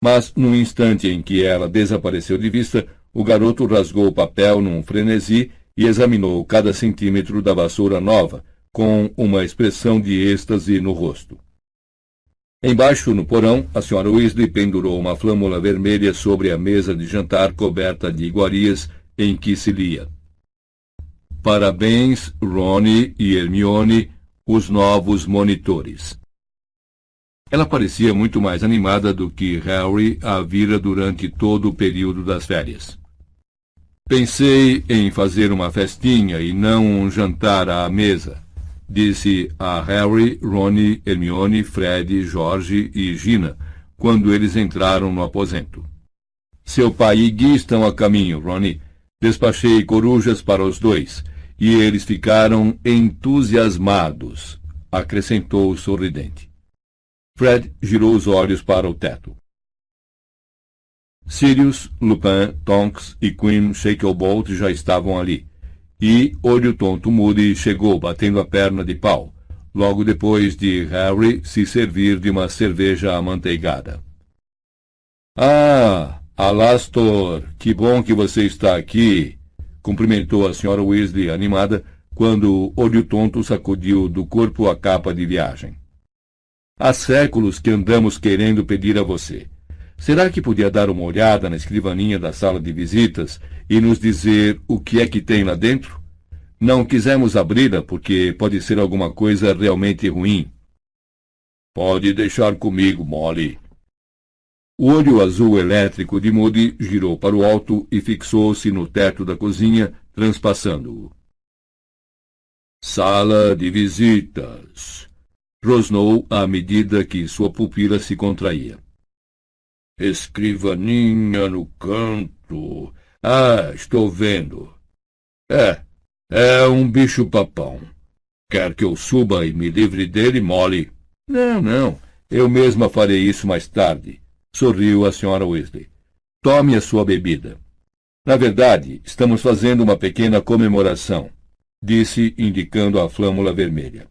Mas, no instante em que ela desapareceu de vista, o garoto rasgou o papel num frenesi e examinou cada centímetro da vassoura nova, com uma expressão de êxtase no rosto. Embaixo, no porão, a Sra. Weasley pendurou uma flâmula vermelha sobre a mesa de jantar coberta de iguarias em que se lia: Parabéns, Ron e Hermione, os novos monitores. Ela parecia muito mais animada do que Harry a vira durante todo o período das férias. Pensei em fazer uma festinha e não um jantar à mesa, disse a Harry, Ron, Hermione, Fred, George e Gina, quando eles entraram no aposento. Seu pai e Guy estão a caminho, Ron. Despachei corujas para os dois, e eles ficaram entusiasmados, acrescentou sorridente. Fred girou os olhos para o teto. Sirius, Lupin, Tonks e Queen Shacklebolt já estavam ali, e Olho Tonto Moody chegou batendo a perna de pau, logo depois de Harry se servir de uma cerveja amanteigada. Ah, Alastor, que bom que você está aqui, cumprimentou a Sra. Weasley animada, quando Olho Tonto sacudiu do corpo a capa de viagem. Há séculos que andamos querendo pedir a você. Será que podia dar uma olhada na escrivaninha da sala de visitas e nos dizer o que é que tem lá dentro? Não quisemos abri-la porque pode ser alguma coisa realmente ruim. Pode deixar comigo, Molly. O olho azul elétrico de Moody girou para o alto e fixou-se no teto da cozinha, transpassando-o. Sala de visitas, rosnou à medida que sua pupila se contraía. Escrivaninha no canto. Ah, estou vendo. É um bicho-papão. Quer que eu suba e me livre dele, Molly? Não. Eu mesma farei isso mais tarde, sorriu a Sra. Weasley. Tome a sua bebida. Na verdade, estamos fazendo uma pequena comemoração, disse, indicando a flâmula vermelha.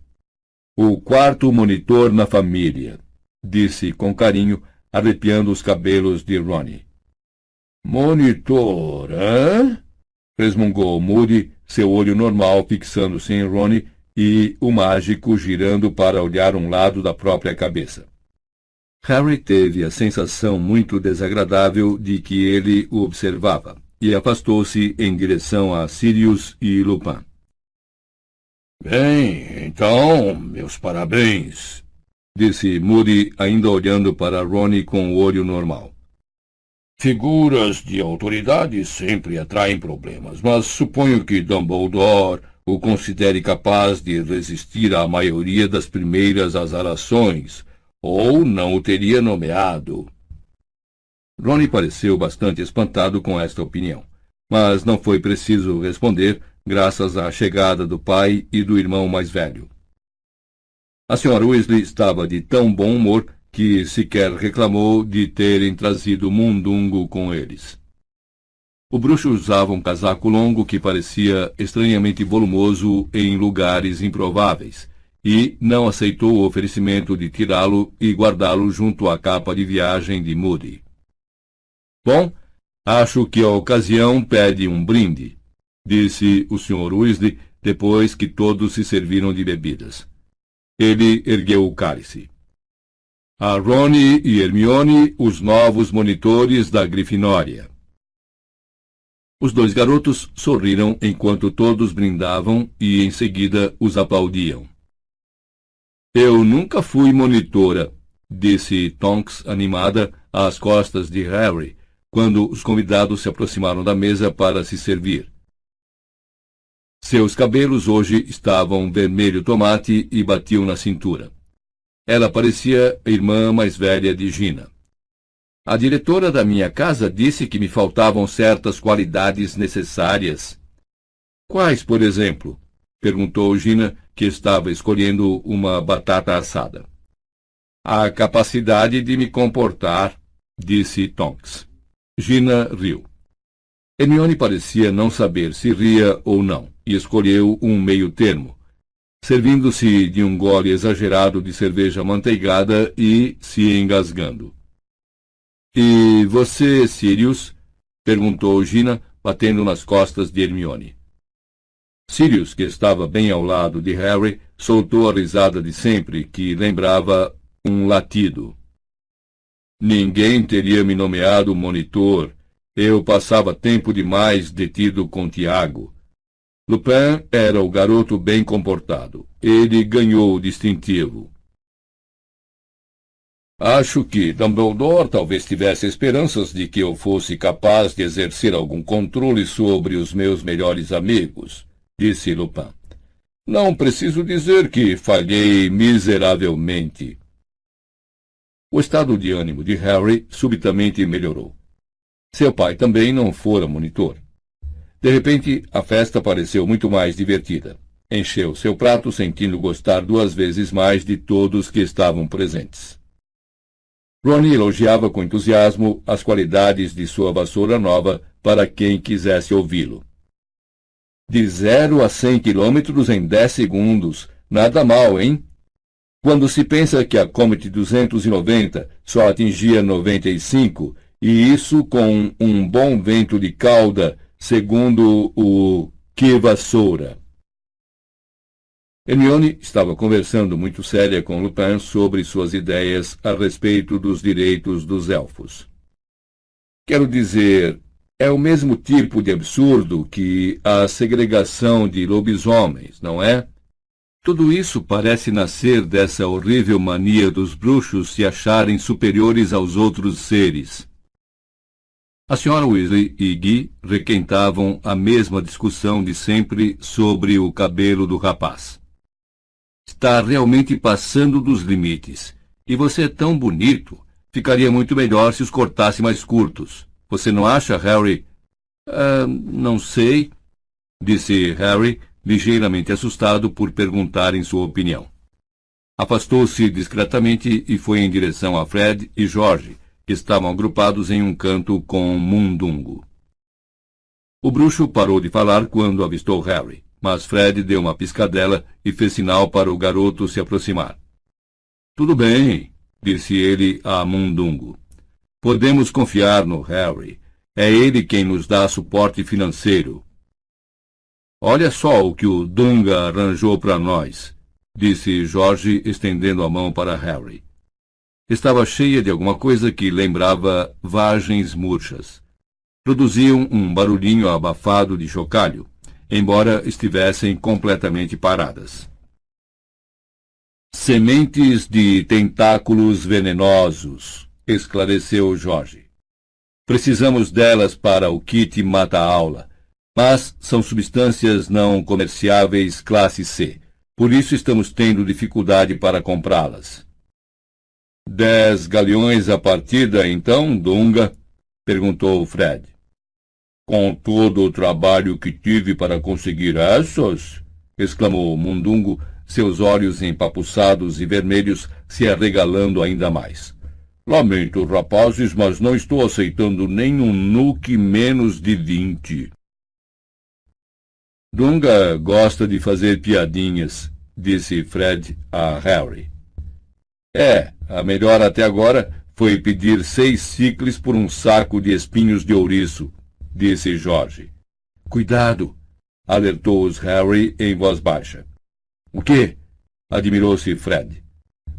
O quarto monitor na família, disse com carinho, arrepiando os cabelos de Ron. Monitor, hã? Resmungou Moody, seu olho normal fixando-se em Ron e o mágico girando para olhar um lado da própria cabeça. Harry teve a sensação muito desagradável de que ele o observava e afastou-se em direção a Sirius e Lupin. Bem, então, meus parabéns, disse Moody, ainda olhando para Ron com o olho normal. Figuras de autoridade sempre atraem problemas, mas suponho que Dumbledore o considere capaz de resistir à maioria das primeiras azarações, ou não o teria nomeado. Ron pareceu bastante espantado com esta opinião, mas não foi preciso responder, graças à chegada do pai e do irmão mais velho. A Sra. Weasley estava de tão bom humor que sequer reclamou de terem trazido Mundungo com eles. O bruxo usava um casaco longo que parecia estranhamente volumoso em lugares improváveis, e não aceitou o oferecimento de tirá-lo e guardá-lo junto à capa de viagem de Moody. Bom, acho que a ocasião pede um brinde, disse o Sr. Weasley, depois que todos se serviram de bebidas. Ele ergueu o cálice. A Rony e Hermione, os novos monitores da Grifinória. Os dois garotos sorriram enquanto todos brindavam e, em seguida, os aplaudiam. Eu nunca fui monitora, disse Tonks, animada, às costas de Harry, quando os convidados se aproximaram da mesa para se servir. Seus cabelos hoje estavam vermelho tomate e batiam na cintura. Ela parecia a irmã mais velha de Gina. A diretora da minha casa disse que me faltavam certas qualidades necessárias. Quais, por exemplo? Perguntou Gina, que estava escolhendo uma batata assada. A capacidade de me comportar, disse Tonks. Gina riu. Hermione parecia não saber se ria ou não, e escolheu um meio termo, servindo-se de um gole exagerado de cerveja amanteigada e se engasgando. E você, Sirius? Perguntou Gina, batendo nas costas de Hermione. Sirius, que estava bem ao lado de Harry, soltou a risada de sempre, que lembrava um latido. Ninguém teria me nomeado monitor. Eu passava tempo demais detido com Tiago. Lupin era o garoto bem comportado. Ele ganhou o distintivo. Acho que Dumbledore talvez tivesse esperanças de que eu fosse capaz de exercer algum controle sobre os meus melhores amigos, disse Lupin. Não preciso dizer que falhei miseravelmente. O estado de ânimo de Harry subitamente melhorou. Seu pai também não fora monitor. De repente, a festa pareceu muito mais divertida. Encheu seu prato, sentindo gostar 2 vezes mais de todos que estavam presentes. Ron elogiava com entusiasmo as qualidades de sua vassoura nova para quem quisesse ouvi-lo. De 0 a 100 quilômetros em 10 segundos. Nada mal, hein? Quando se pensa que a Comet 290 só atingia 95, e isso com um bom vento de cauda segundo o que vassoura. Hermione estava conversando muito séria com Lupin sobre suas ideias a respeito dos direitos dos elfos. Quero dizer, é o mesmo tipo de absurdo que a segregação de lobisomens, não é? Tudo isso parece nascer dessa horrível mania dos bruxos se acharem superiores aos outros seres. A senhora Weasley e Guy requentavam a mesma discussão de sempre sobre o cabelo do rapaz. Está realmente passando dos limites. E você é tão bonito. Ficaria muito melhor se os cortasse mais curtos. Você não acha, Harry? Não sei, disse Harry, ligeiramente assustado por perguntarem sua opinião. Afastou-se discretamente e foi em direção a Fred e George, que estavam agrupados em um canto com Mundungo. O bruxo parou de falar quando avistou Harry, mas Fred deu uma piscadela e fez sinal para o garoto se aproximar. Tudo bem, disse ele a Mundungo. Podemos confiar no Harry. É ele quem nos dá suporte financeiro. Olha só o que o Dunga arranjou para nós, disse George, estendendo a mão para Harry. Estava cheia de alguma coisa que lembrava vagens murchas. Produziam um barulhinho abafado de chocalho, embora estivessem completamente paradas. Sementes de tentáculos venenosos, esclareceu George. Precisamos delas para o kit mata-aula, mas são substâncias não comerciáveis classe C. Por isso estamos tendo dificuldade para comprá-las. 10 galeões a partida, então, Dunga? Perguntou Fred. Com todo o trabalho que tive para conseguir essas? Exclamou Mundungo, seus olhos empapuçados e vermelhos se arregalando ainda mais. Lamento, rapazes, mas não estou aceitando nem um nuque menos de 20. Dunga gosta de fazer piadinhas, disse Fred a Harry. A melhor até agora foi pedir 6 sicles por um saco de espinhos de ouriço, disse George. Cuidado, alertou-os Harry em voz baixa. O quê? Admirou-se Fred.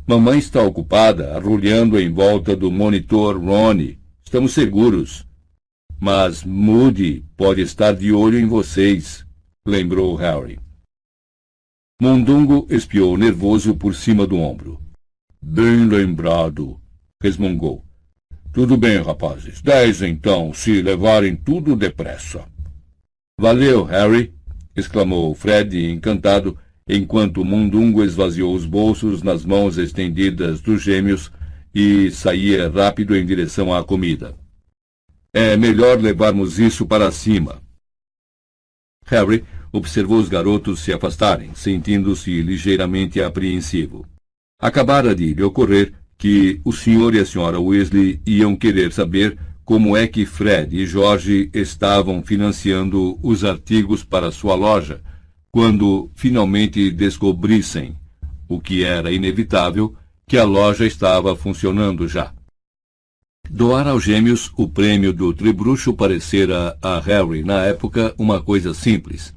Mamãe está ocupada arrulhando em volta do monitor Ronnie. Estamos seguros. Mas Moody pode estar de olho em vocês, lembrou Harry. Mundungo espiou nervoso por cima do ombro. Bem lembrado, resmungou. Tudo bem, rapazes. 10 então, se levarem tudo depressa. Valeu, Harry, exclamou Fred, encantado, enquanto Mundungo esvaziou os bolsos nas mãos estendidas dos gêmeos e saía rápido em direção à comida. É melhor levarmos isso para cima. Harry observou os garotos se afastarem, sentindo-se ligeiramente apreensivo. Acabara de lhe ocorrer que o senhor e a senhora Weasley iam querer saber como é que Fred e George estavam financiando os artigos para sua loja, quando finalmente descobrissem, o que era inevitável, que a loja estava funcionando já. Doar aos gêmeos o prêmio do Tribruxo parecera a Harry, na época, uma coisa simples.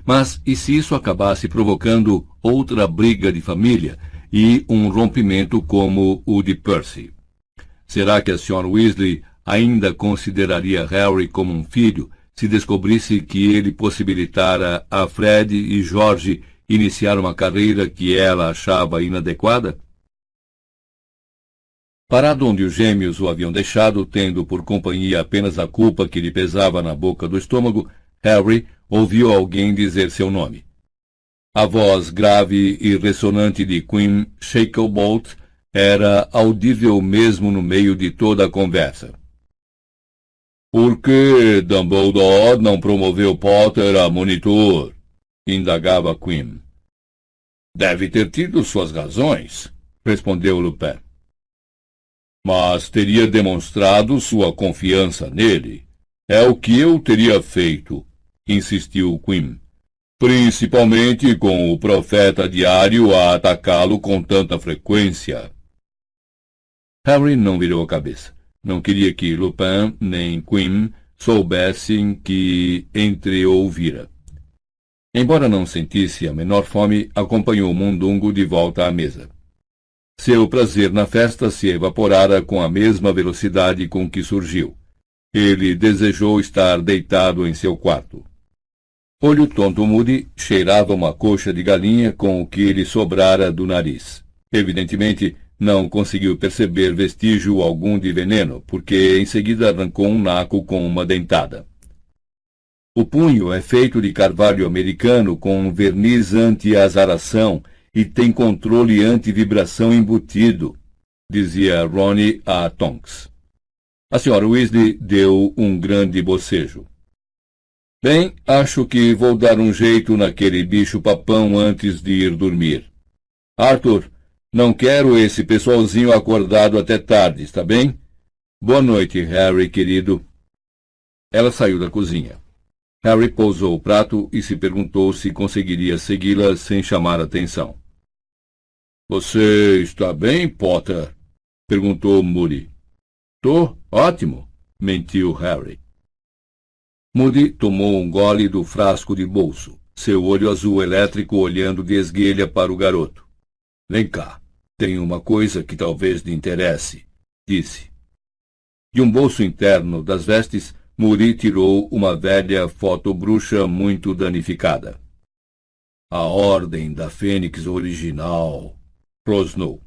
Mas e se isso acabasse provocando outra briga de família e um rompimento como o de Percy? Será que a Sra. Weasley ainda consideraria Harry como um filho se descobrisse que ele possibilitara a Fred e George iniciar uma carreira que ela achava inadequada? Parado onde os gêmeos o haviam deixado, tendo por companhia apenas a culpa que lhe pesava na boca do estômago, Harry ouviu alguém dizer seu nome. A voz grave e ressonante de Queen Shacklebolt era audível mesmo no meio de toda a conversa. Por que Dumbledore não promoveu Potter a monitor? Indagava Queen. Deve ter tido suas razões, respondeu Lupin. Mas teria demonstrado sua confiança nele. É o que eu teria feito, insistiu Queen. Principalmente com o profeta diário a atacá-lo com tanta frequência. Harry não virou a cabeça. Não queria que Lupin nem Queen soubessem que entreouvira. Embora não sentisse a menor fome, acompanhou Mundungo de volta à mesa. Seu prazer na festa se evaporara com a mesma velocidade com que surgiu. Ele desejou estar deitado em seu quarto. Olho tonto Moody cheirava uma coxa de galinha com o que lhe sobrara do nariz. Evidentemente, não conseguiu perceber vestígio algum de veneno, porque em seguida arrancou um naco com uma dentada. O punho é feito de carvalho americano com verniz anti-azaração e tem controle anti-vibração embutido, dizia Ronnie a Tonks. A senhora Weasley deu um grande bocejo. Bem, acho que vou dar um jeito naquele bicho-papão antes de ir dormir. Arthur, não quero esse pessoalzinho acordado até tarde, está bem? Boa noite, Harry, querido. Ela saiu da cozinha. Harry pousou o prato e se perguntou se conseguiria segui-la sem chamar atenção. Você está bem, Potter? Perguntou Moody. Tô, ótimo, mentiu Harry. Moody tomou um gole do frasco de bolso, seu olho azul elétrico olhando de esguelha para o garoto. Vem cá, tenho uma coisa que talvez lhe interesse, disse. De um bolso interno das vestes, Moody tirou uma velha fotobruxa muito danificada. A Ordem da Fênix original, rosnou.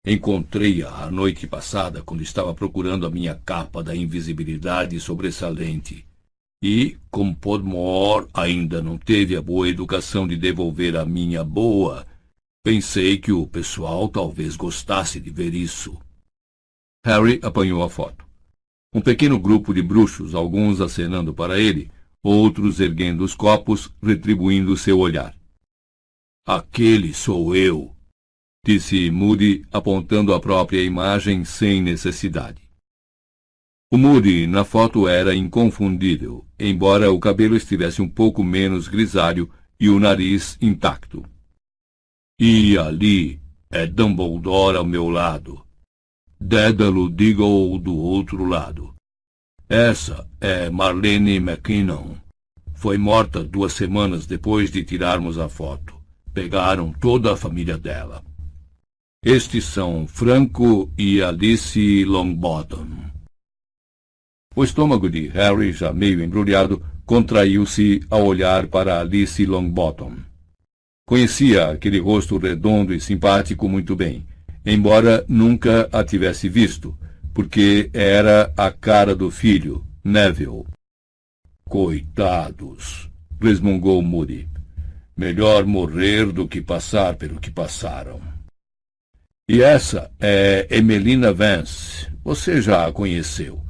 Encontrei-a a noite passada quando estava procurando a minha capa da invisibilidade sobressalente. E, como Podmore ainda não teve a boa educação de devolver a minha boa, pensei que o pessoal talvez gostasse de ver isso. Harry apanhou a foto. Um pequeno grupo de bruxos, alguns acenando para ele, outros erguendo os copos, retribuindo seu olhar. Aquele sou eu, disse Moody, apontando a própria imagem sem necessidade. O Moody na foto era inconfundível, embora o cabelo estivesse um pouco menos grisalho e o nariz intacto. E ali é Dumbledore ao meu lado. Dédalo Diggle do outro lado. Essa é Marlene McKinnon. Foi morta 2 semanas depois de tirarmos a foto. Pegaram toda a família dela. Estes são Franco e Alice Longbottom. O estômago de Harry, já meio embrulhado, contraiu-se ao olhar para Alice Longbottom. Conhecia aquele rosto redondo e simpático muito bem, embora nunca a tivesse visto, porque era a cara do filho, Neville. Coitados, resmungou Moody. Melhor morrer do que passar pelo que passaram. E essa é Emelina Vance, você já a conheceu.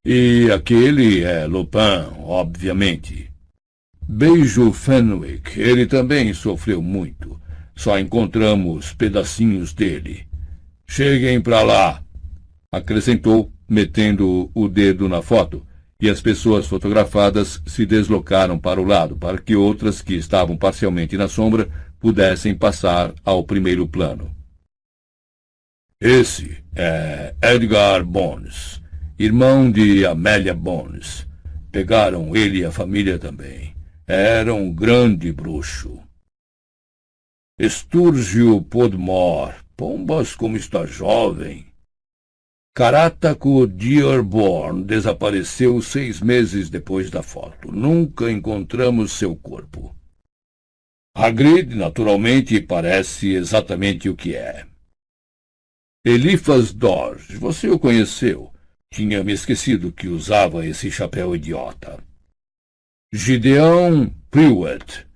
E aquele é Lupin, obviamente. Beijo Fenwick, ele também sofreu muito. Só encontramos pedacinhos dele. Cheguem para lá, acrescentou, metendo o dedo na foto, e as pessoas fotografadas se deslocaram para o lado, para que outras que estavam parcialmente na sombra pudessem passar ao primeiro plano. Esse é Edgar Bones, irmão de Amélia Bones. Pegaram ele e a família também. Era um grande bruxo. Estúrgio Podmore, pombas como está jovem. Carátaco Dearborn desapareceu 6 meses depois da foto. Nunca encontramos seu corpo. Hagrid, naturalmente, parece exatamente o que é. Eliphas Dodge, você o conheceu. Tinha me esquecido que usava esse chapéu idiota. Gideon Prewett.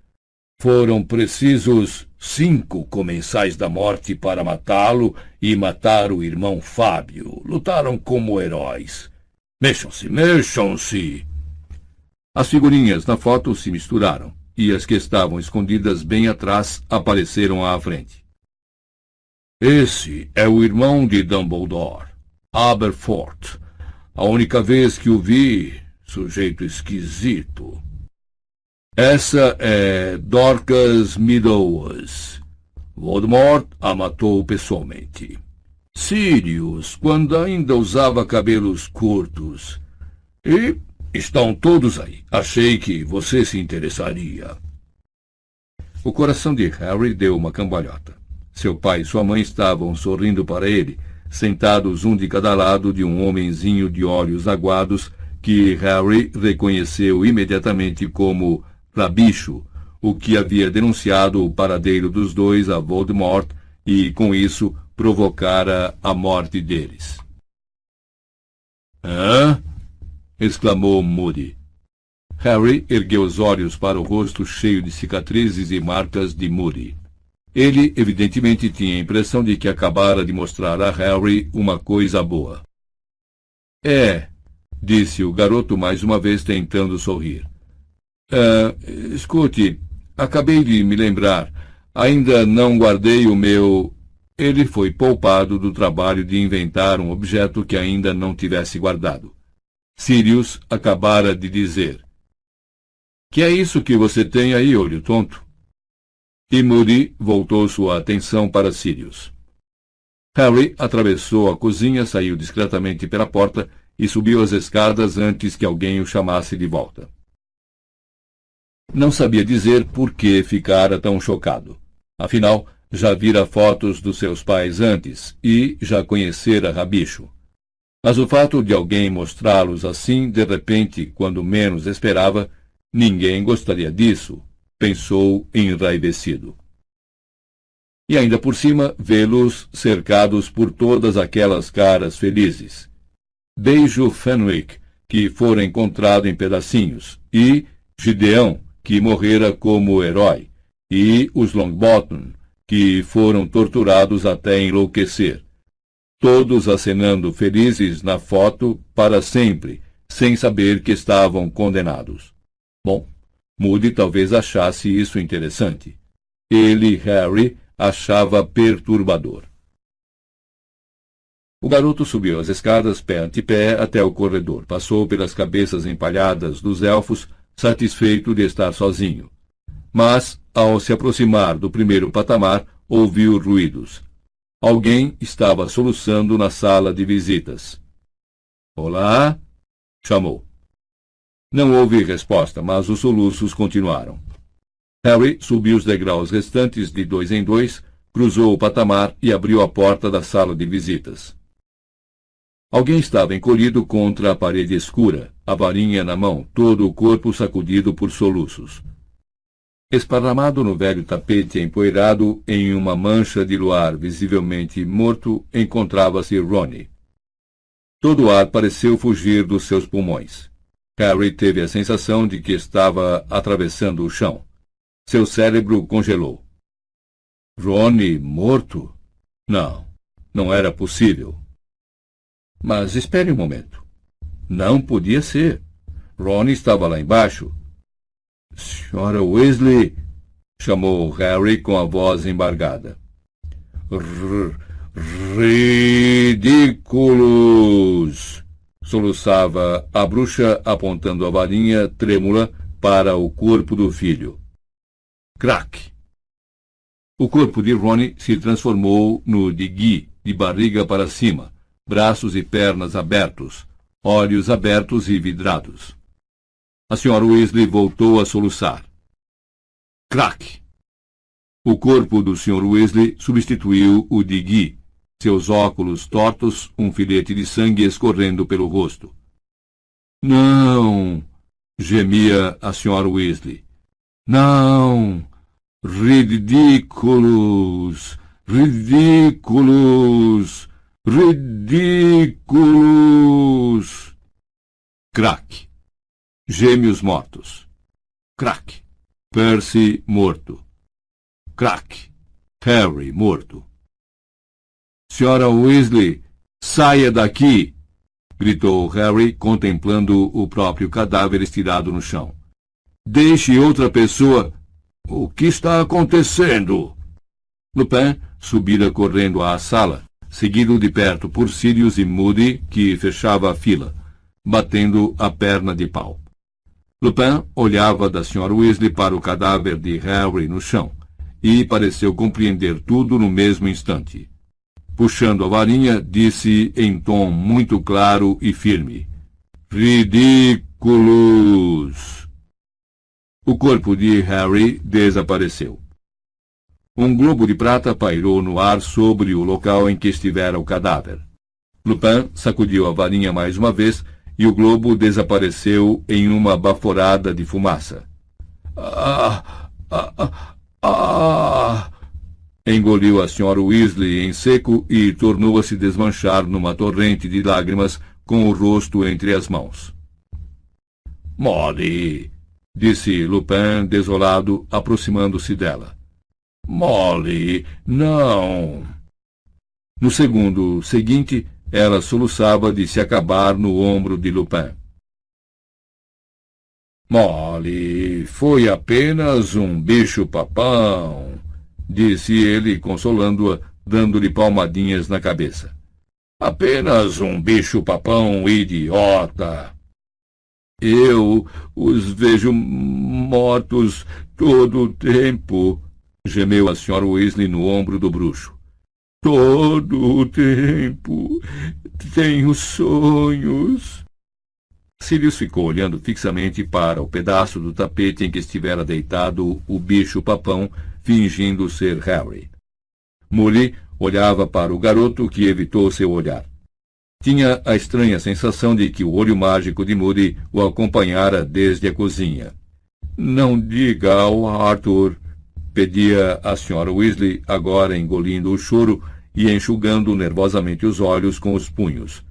Foram precisos 5 comensais da morte para matá-lo e matar o irmão Fábio. Lutaram como heróis. Mexam-se, mexam-se! As figurinhas na foto se misturaram, e as que estavam escondidas bem atrás apareceram à frente. Esse é o irmão de Dumbledore, Aberforth. A única vez que o vi, sujeito esquisito. Essa é Dorcas Meadows. Voldemort a matou pessoalmente. Sirius, quando ainda usava cabelos curtos. E Estão todos aí. Achei que você se interessaria. O coração de Harry deu uma cambalhota. Seu pai e sua mãe estavam sorrindo para ele, sentados um de cada lado de um homenzinho de olhos aguados que Harry reconheceu imediatamente como Rabicho, o que havia denunciado o paradeiro dos dois a Voldemort e, com isso, provocara a morte deles. Hã? Exclamou Moody. Harry ergueu os olhos para o rosto cheio de cicatrizes e marcas de Moody. Ele, evidentemente, tinha a impressão de que acabara de mostrar a Harry uma coisa boa. Disse o garoto mais uma vez tentando sorrir. Escute, acabei de me lembrar. Ainda não guardei o meu... Ele foi poupado do trabalho de inventar um objeto que ainda não tivesse guardado. Sirius acabara de dizer: Que é isso que você tem aí, olho tonto? E Moody voltou sua atenção para Sirius. Harry atravessou a cozinha, saiu discretamente pela porta e subiu as escadas antes que alguém o chamasse de volta. Não sabia dizer por que ficara tão chocado. Afinal, já vira fotos dos seus pais antes e já conhecera Rabicho. Mas o fato de alguém mostrá-los assim, de repente, quando menos esperava, ninguém gostaria disso, pensou enraivecido. E ainda por cima, vê-los cercados por todas aquelas caras felizes. Beijo Fenwick, que fora encontrado em pedacinhos, e Gideão, que morrera como herói, e os Longbottom, que foram torturados até enlouquecer. Todos acenando felizes na foto para sempre, sem saber que estavam condenados. Bom, Moody talvez achasse isso interessante. Ele, Harry, achava perturbador. O garoto subiu as escadas pé ante pé até o corredor, passou pelas cabeças empalhadas dos elfos, satisfeito de estar sozinho. Mas, ao se aproximar do primeiro patamar, ouviu ruídos. Alguém estava soluçando na sala de visitas. Olá? Chamou. Não houve resposta, mas os soluços continuaram. Harry subiu os degraus restantes de 2 em 2, cruzou o patamar e abriu a porta da sala de visitas. Alguém estava encolhido contra a parede escura, a varinha na mão, todo o corpo sacudido por soluços. Esparramado no velho tapete empoeirado, em uma mancha de luar visivelmente morto, encontrava-se Rony. Todo o ar pareceu fugir dos seus pulmões. Harry teve a sensação de que estava atravessando o chão. Seu cérebro congelou. Rony morto? Não, não era possível. Mas espere um momento. Não podia ser. Rony estava lá embaixo. Senhora Weasley, chamou Harry com a voz embargada. Ridículos! Soluçava a bruxa, apontando a varinha trêmula para o corpo do filho. Crack! O corpo de Rony se transformou no de Guy, de barriga para cima, braços e pernas abertos, olhos abertos e vidrados. A senhora Weasley voltou a soluçar. Crack! O corpo do Sr. Weasley substituiu o de Guy, seus óculos tortos, um filete de sangue escorrendo pelo rosto. Não! Gemia a senhora Weasley. Não! Ridículos! Ridículos! Ridículos! Crack! Gêmeos mortos. Crack! Percy morto. Crack! Harry morto. Senhora Weasley, saia daqui! Gritou Harry, contemplando o próprio cadáver estirado no chão. Deixe outra pessoa... O que está acontecendo? Lupin subira correndo à sala, seguido de perto por Sirius e Moody, que fechava a fila, batendo a perna de pau. Lupin olhava da Sra. Weasley para o cadáver de Harry no chão, e pareceu compreender tudo no mesmo instante. Puxando a varinha, disse em tom muito claro e firme. Ridículos! Miraculous! O corpo de Harry desapareceu. Um globo de prata pairou no ar sobre o local em que estivera o cadáver. Lupin sacudiu a varinha mais uma vez e o globo desapareceu em uma baforada de fumaça. Ah! Ah! Ah! Ah! Engoliu a Sra. Weasley em seco e tornou a se desmanchar numa torrente de lágrimas com o rosto entre as mãos. Molly! Disse Lupin, desolado, aproximando-se dela. Molly, não! No segundo seguinte, ela soluçava de se acabar no ombro de Lupin. Molly, foi apenas um bicho-papão, disse ele, consolando-a, dando-lhe palmadinhas na cabeça. Apenas um bicho-papão idiota. Eu os vejo mortos todo o tempo, gemeu a Sra. Weasley no ombro do bruxo. Todo o tempo. Tenho sonhos. Sirius ficou olhando fixamente para o pedaço do tapete em que estivera deitado o bicho-papão, fingindo ser Harry. Molly olhava para o garoto, que evitou seu olhar. Tinha a estranha sensação de que o olho mágico de Moody o acompanhara desde a cozinha. Não diga ao Arthur, pedia a Sra. Weasley, agora engolindo o choro e enxugando nervosamente os olhos com os punhos.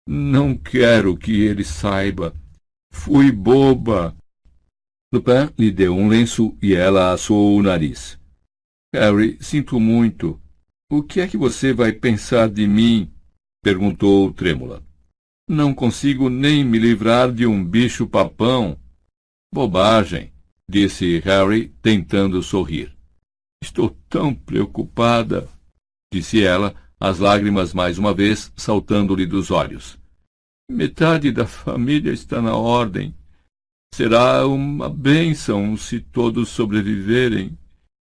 Não quero que ele saiba. Fui boba. Lupin lhe deu um lenço e ela assou o nariz. Harry, sinto muito. O que é que você vai pensar de mim? Perguntou trêmula. Não consigo nem me livrar de um bicho-papão. Bobagem, disse Harry, tentando sorrir. Estou tão preocupada, disse ela, as lágrimas mais uma vez saltando-lhe dos olhos. Metade da família está na ordem. Será uma bênção se todos sobreviverem.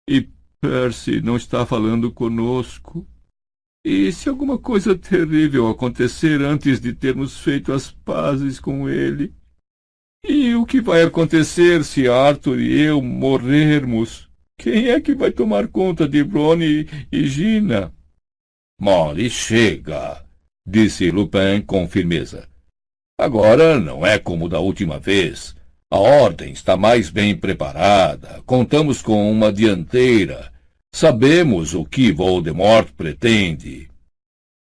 E Percy não está falando conosco. E se alguma coisa terrível acontecer antes de termos feito as pazes com ele? E o que vai acontecer se Arthur e eu morrermos? Quem é que vai tomar conta de Ron e Gina? Molly, chega, disse Lupin com firmeza. Agora não é como da última vez. A ordem está mais bem preparada. Contamos com uma dianteira. Sabemos o que Voldemort pretende.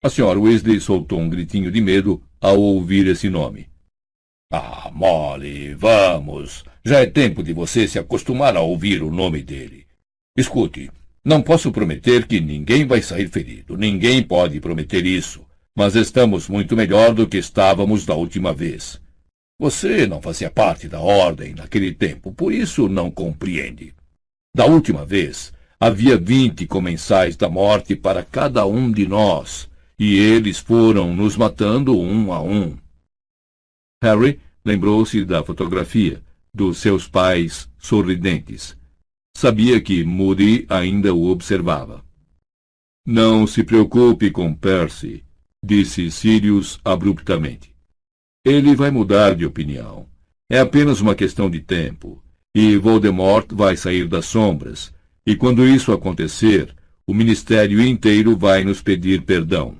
A Sra. Weasley soltou um gritinho de medo ao ouvir esse nome. Ah, Molly, vamos. Já é tempo de você se acostumar a ouvir o nome dele. Escute, não posso prometer que ninguém vai sair ferido. Ninguém pode prometer isso. Mas estamos muito melhor do que estávamos da última vez. Você não fazia parte da ordem naquele tempo, por isso não compreende. Da última vez, havia 20 comensais da morte para cada um de nós, e eles foram nos matando um a um. Harry lembrou-se da fotografia, dos seus pais sorridentes. Sabia que Moody ainda o observava. Não se preocupe com Percy, disse Sirius abruptamente. Ele vai mudar de opinião. É apenas uma questão de tempo, e Voldemort vai sair das sombras, e quando isso acontecer, o Ministério inteiro vai nos pedir perdão.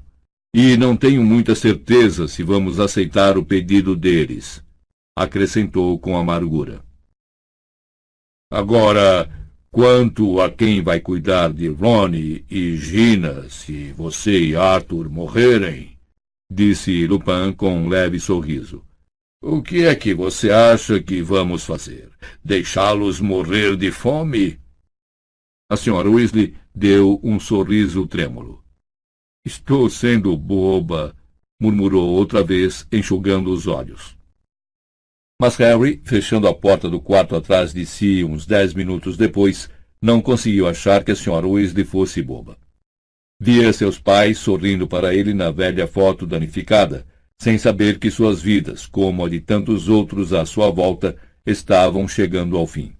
E não tenho muita certeza se vamos aceitar o pedido deles, acrescentou com amargura. Agora, quanto a quem vai cuidar de Ron e Gina se você e Arthur morrerem, disse Lupin com um leve sorriso. O que é que você acha que vamos fazer? Deixá-los morrer de fome? A Sra. Weasley deu um sorriso trêmulo. Estou sendo boba, murmurou outra vez, enxugando os olhos. Mas Harry, fechando a porta do quarto atrás de si uns 10 minutos depois, não conseguiu achar que a Sra. Weasley fosse boba. Via seus pais sorrindo para ele na velha foto danificada, sem saber que suas vidas, como a de tantos outros à sua volta, estavam chegando ao fim.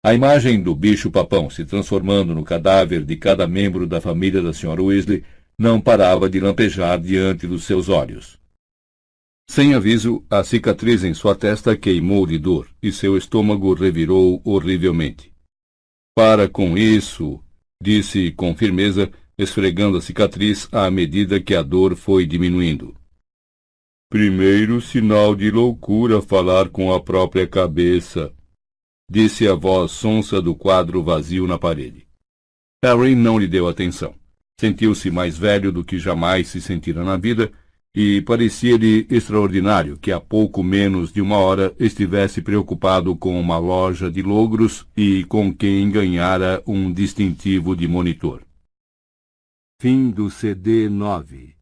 A imagem do bicho-papão se transformando no cadáver de cada membro da família da Sra. Weasley não parava de lampejar diante dos seus olhos. Sem aviso, a cicatriz em sua testa queimou de dor e seu estômago revirou horrivelmente. Para com isso, disse com firmeza, esfregando a cicatriz à medida que a dor foi diminuindo. Primeiro sinal de loucura falar com a própria cabeça, disse a voz sonsa do quadro vazio na parede. Harry não lhe deu atenção. Sentiu-se mais velho do que jamais se sentira na vida e parecia-lhe extraordinário que há pouco menos de uma hora estivesse preocupado com uma loja de logros e com quem ganhara um distintivo de monitor. Fim do CD 9.